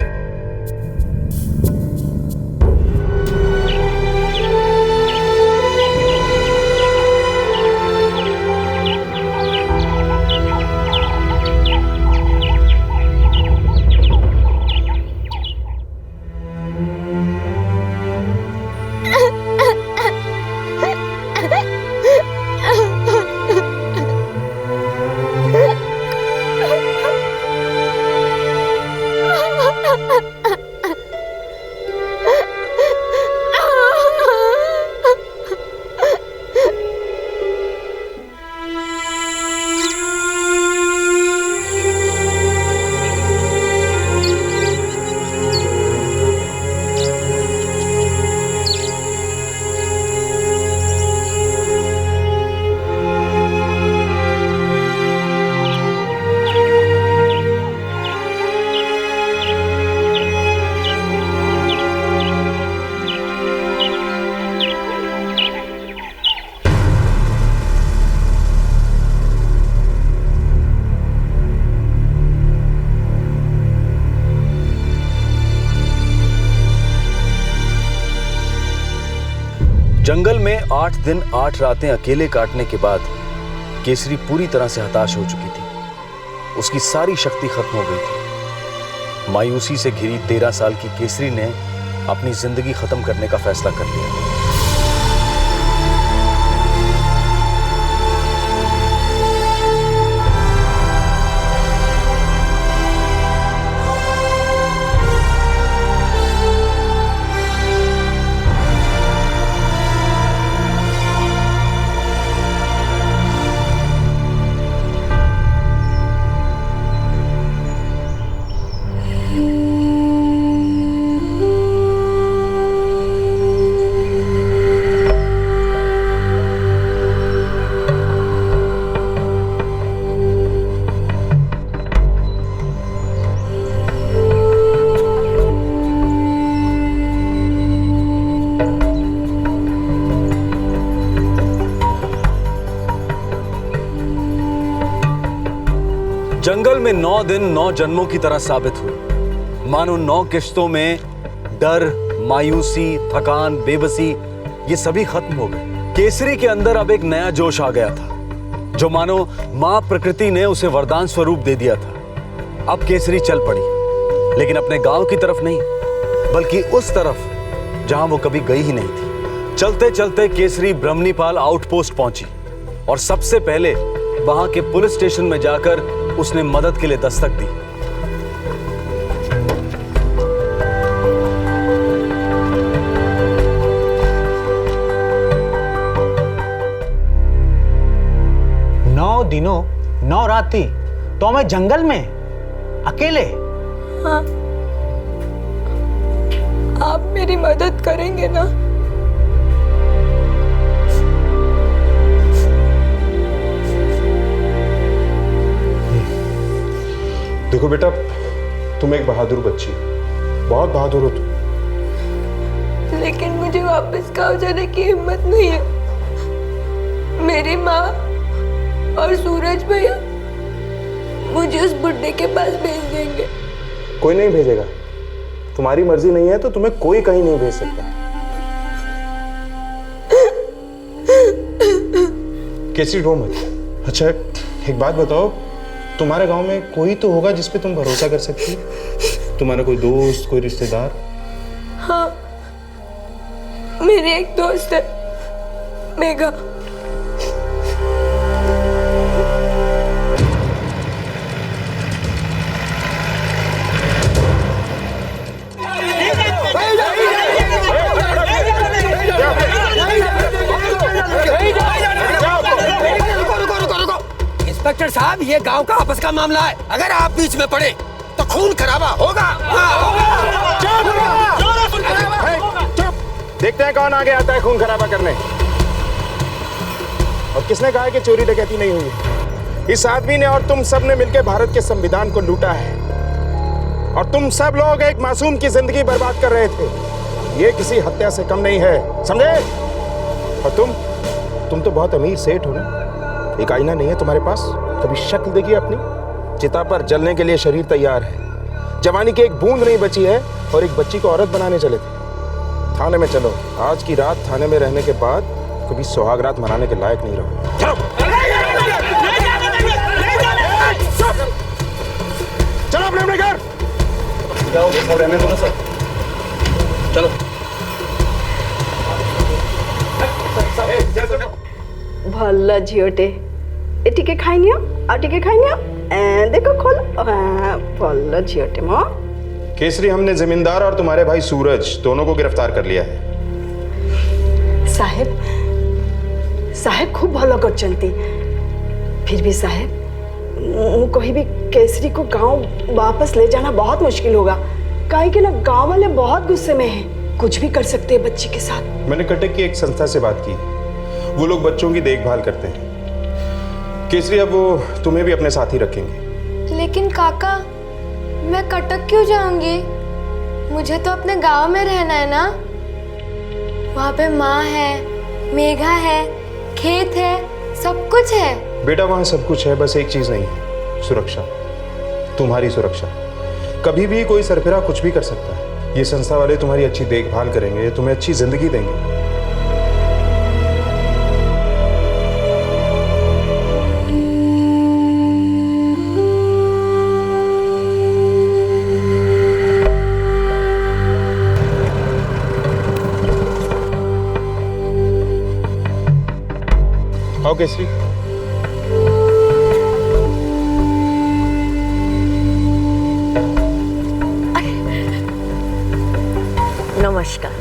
जंगल में 8 दिन 8 रातें अकेले काटने के बाद केसरी पूरी तरह से हताश हो चुकी थी। उसकी सारी शक्ति खत्म हो गई थी। मायूसी से घिरी 13 साल की केसरी ने अपनी जिंदगी खत्म करने का फैसला कर लिया। जंगल में 9 दिन 9 जन्मों की तरह साबित हुए। मानो 9 किश्तों में डर, मायूसी, थकान, बेबसी ये सभी खत्म हो गए। केसरी के अंदर अब एक नया जोश आ गया था, जो मानो मां प्रकृति ने उसे वरदान स्वरूप दे दिया था। अब केसरी चल पड़ी, लेकिन अपने गांव की तरफ नहीं, बल्कि उस तरफ जहां वो कभी गई ही नहीं थी। चलते चलते केसरी ब्रह्मनीपाल आउटपोस्ट पहुंची और सबसे पहले वहां के पुलिस स्टेशन में जाकर उसने मदद के लिए दस्तक दी। नौ दिनों 9 राती तो मैं जंगल में अकेले। हाँ, आप मेरी मदद करेंगे ना? देखो बेटा, तुम एक बहादुर बच्ची हो, बहुत बहादुर हो तुम। लेकिन मुझे वापस गाँव जाने की हिम्मत नहीं है। मेरी माँ और सूरज भैया मुझे उस बुड्ढे के पास भेज देंगे। कोई नहीं भेजेगा। तुम्हारी मर्जी नहीं है तो तुम्हें कोई कहीं नहीं भेज सकता। केसरी रो मत। अच्छा एक बात बताओ, तुम्हारे गांव में कोई तो होगा जिस पे तुम भरोसा कर सकती हो? तुम्हारा कोई दोस्त, कोई रिश्तेदार? हाँ, मेरी एक दोस्त है, मेघा। ये गांव का आपस का मामला है, अगर आप बीच में पड़े तो खून खराबा होगा। देखते हैं कौन आगे आता है खून खराबा करने। और किसने कहा कि चोरी डकैती नहीं हुई? इस आदमी ने और तुम सब ने मिलकर भारत के संविधान को लूटा है, और तुम सब लोग एक मासूम की जिंदगी बर्बाद कर रहे थे। ये किसी हत्या से कम नहीं है, समझे? और तुम तो बहुत अमीर सेठ हो ना। एक आईना नहीं है तुम्हारे पास? कभी शक्ल देखिए अपनी। चिता पर जलने के लिए शरीर तैयार है, जवानी की एक बूंद नहीं बची है, और एक बच्ची को औरत बनाने चले थे। थाने में चलो, आज की रात थाने में रहने के बाद कभी सुहागरात मनाने के लायक नहीं रहो। चलो चलो अपने घर जाओ, रहने दो ना सर। चलो भला झियोटे ए टिके खाइनियो आ टिके खाइनियो ए देखो खोल भला झियोटे म केसरी, हमने जमींदार और तुम्हारे भाई सूरज दोनों को गिरफ्तार कर लिया है। साहेब खूब भलो करचंती। फिर भी साहेब कोई भी केसरी को गांव वापस ले जाना बहुत मुश्किल होगा, काहे कि ना गांव वाले बहुत गुस्से में हैं, कुछ भी कर सकते हैं बच्ची के साथ। मैंने कटक की एक संस्था से बात की, वो लोग बच्चों की देखभाल करते हैं। केसरी, अब वो तुम्हें भी अपने साथ ही रखेंगे। लेकिन काका, मैं कटक क्यों जाऊंगी? मुझे तो अपने गांव में रहना है ना। वहाँ पे माँ है, मेघा है, खेत है, सब कुछ है। बेटा, वहाँ सब कुछ है, बस एक चीज नहीं है, सुरक्षा। तुम्हारी सुरक्षा। कभी भी कोई सरफिरा कुछ भी कर सकता है। ये संस्था वाले तुम्हारी अच्छी देखभाल करेंगे, तुम्हें अच्छी जिंदगी देंगे। आओ केसरी। नमस्कार।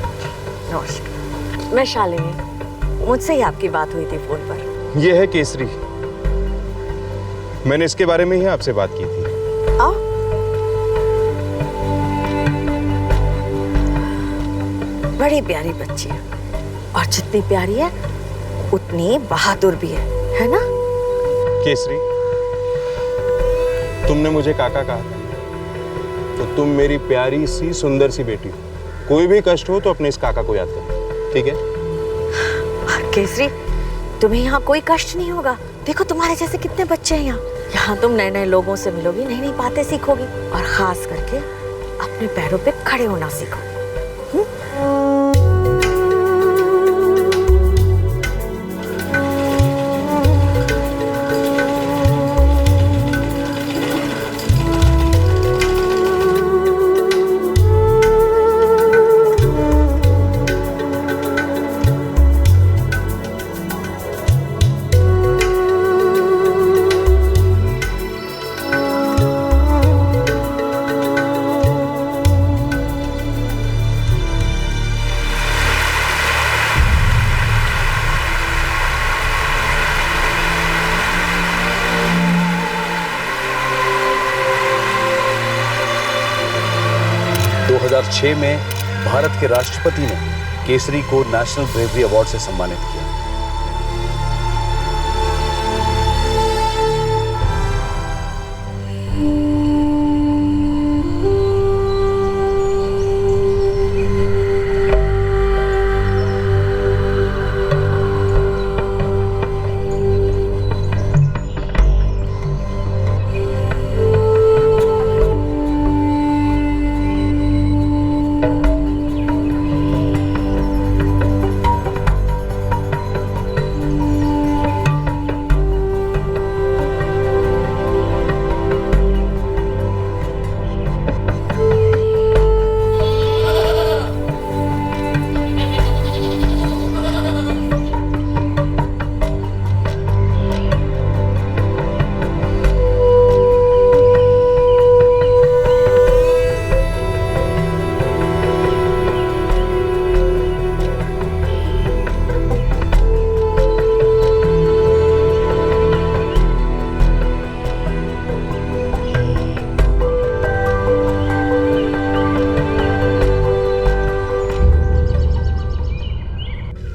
नमस्कार, मैं शालिनी। मुझसे ही आपकी बात हुई थी फोन पर। ये है केसरी, मैंने इसके बारे में ही आपसे बात की थी। आओ। बड़ी प्यारी बच्ची है, और जितनी प्यारी है उतनी बहादुर भी है ना? केसरी, तुमने मुझे काका कहा था, तो तुम मेरी प्यारी सी सुंदर सी बेटी हो। कोई भी कष्ट हो तो अपने इस काका को याद करो, ठीक है? केसरी, तुम्हें यहाँ कोई कष्ट नहीं होगा। देखो तुम्हारे जैसे कितने बच्चे हैं यहाँ। यहाँ तुम नए नए लोगों से मिलोगी, नई नई बातें सीखोगी, और खास करके अपने पैरों पे खड़े होना सीखोगी। में भारत के राष्ट्रपति ने केसरी को नेशनल ब्रेवरी अवार्ड से सम्मानित किया।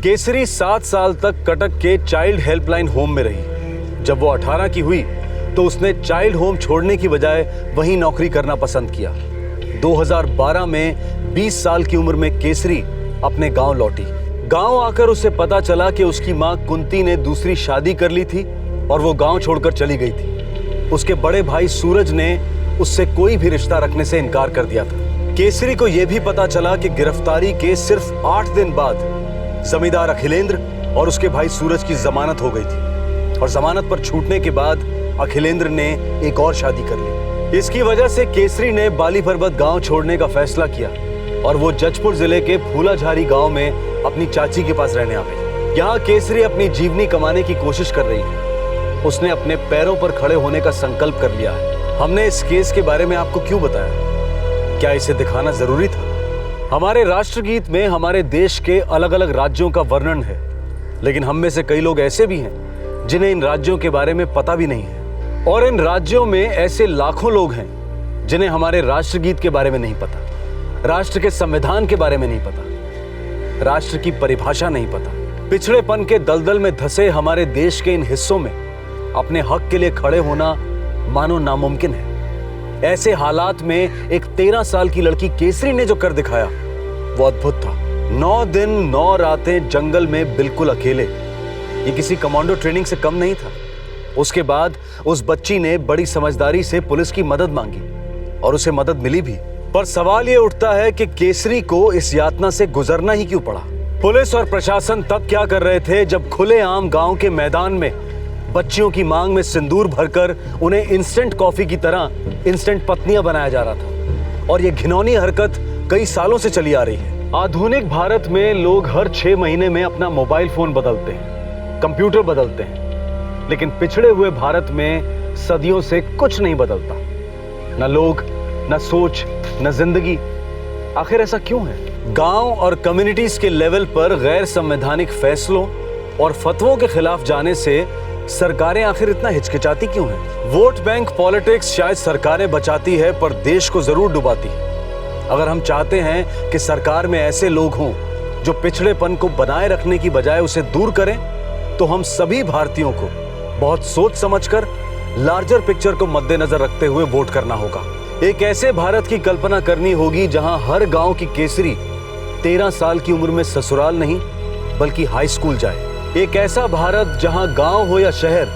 केसरी 7 साल तक कटक के चाइल्ड हेल्पलाइन होम में रही। जब वो 18 की हुई तो उसने चाइल्ड होम छोड़ने की बजाय वहीं नौकरी करना पसंद किया। 2012 में 20 साल की उम्र में केसरी अपने गांव लौटी। गांव आकर उसे पता चला कि उसकी मां कुंती ने दूसरी शादी कर ली थी और वो गांव छोड़कर चली गई थी। उसके बड़े भाई सूरज ने उससे कोई भी रिश्ता रखने से इनकार कर दिया था। केसरी को यह भी पता चला कि गिरफ्तारी के सिर्फ 8 दिन बाद जमींदार अखिलेंद्र और उसके भाई सूरज की जमानत हो गई थी और जमानत पर छूटने के बाद अखिलेंद्र ने एक और शादी कर ली। इसकी वजह से केसरी ने बाली पर्वत गांव छोड़ने का फैसला किया और वो जजपुर जिले के फूलाझारी गांव में अपनी चाची के पास रहने आ गई। यहाँ केसरी अपनी जीवनी कमाने की कोशिश कर रही है। उसने अपने पैरों पर खड़े होने का संकल्प कर लिया है। हमने इस केस के बारे में आपको क्यों बताया? क्या इसे दिखाना जरूरी था? हमारे राष्ट्रगीत में हमारे देश के अलग अलग राज्यों का वर्णन है, लेकिन हम में से कई लोग ऐसे भी हैं जिन्हें इन राज्यों के बारे में पता भी नहीं है। और इन राज्यों में ऐसे लाखों लोग हैं जिन्हें हमारे राष्ट्रगीत के बारे में नहीं पता, राष्ट्र के संविधान के बारे में नहीं पता, राष्ट्र की परिभाषा नहीं पता। पिछड़ेपन के दलदल में धंसे हमारे देश के इन हिस्सों में अपने हक के लिए खड़े होना मानो नामुमकिन है। ऐसे हालात में एक 13 साल की लड़की केसरी ने जो कर दिखाया वो अद्भुत था। 9 दिन 9 रातें जंगल में बिल्कुल अकेले, ये किसी कमांडो ट्रेनिंग से कम नहीं था। उसके बाद उस बच्ची ने बड़ी समझदारी से पुलिस की मदद मांगी और उसे मदद मिली भी। पर सवाल ये उठता है कि केसरी को इस यातना से गुजरना ही क्यों पड़ा? पुलिस और प्रशासन तब क्या कर रहे थे जब खुलेआम गांव के मैदान में बच्चियों की मांग में सिंदूर भरकर उन्हें इंस्टेंट कॉफी की तरह इंस्टेंट पत्नियां बनाया जा रहा था। और ये घिनौनी हरकत कई सालों से चली आ रही है। आधुनिक भारत में लोग हर 6 महीने में अपना मोबाइल फोन बदलते हैं, कंप्यूटर बदलते हैं, लेकिन पिछड़े हुए भारत में सदियों से कुछ नहीं बदलता। न लोग, न सोच, न जिंदगी। आखिर ऐसा क्यों है? गांव और कम्युनिटीज के लेवल पर गैर संवैधानिक फैसलों और फतवों के खिलाफ जाने से सरकारें आखिर इतना हिचकिचाती क्यों हैं? वोट बैंक पॉलिटिक्स शायद सरकारें बचाती है पर देश को जरूर डुबाती है। अगर हम चाहते हैं कि सरकार में ऐसे लोग हों जो पिछड़ेपन को बनाए रखने की बजाय उसे दूर करें, तो हम सभी भारतीयों को बहुत सोच समझकर लार्जर पिक्चर को मद्देनजर रखते हुए वोट करना होगा। एक ऐसे भारत की कल्पना करनी होगी जहां हर गांव की केसरी 13 साल की उम्र में ससुराल नहीं बल्कि हाई स्कूल जाए। एक ऐसा भारत जहां गांव हो या शहर,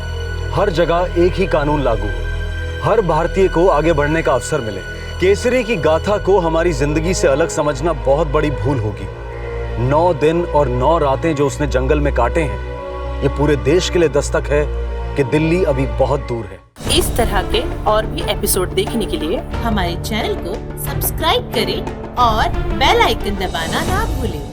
हर जगह एक ही कानून लागू हो, हर भारतीय को आगे बढ़ने का अवसर मिले। केसरी की गाथा को हमारी जिंदगी से अलग समझना बहुत बड़ी भूल होगी। 9 दिन और 9 रातें जो उसने जंगल में काटे हैं, ये पूरे देश के लिए दस्तक है कि दिल्ली अभी बहुत दूर है। इस तरह के और भी एपिसोड देखने के लिए हमारे चैनल को सब्सक्राइब करें और बेल आइकन दबाना ना भूलें।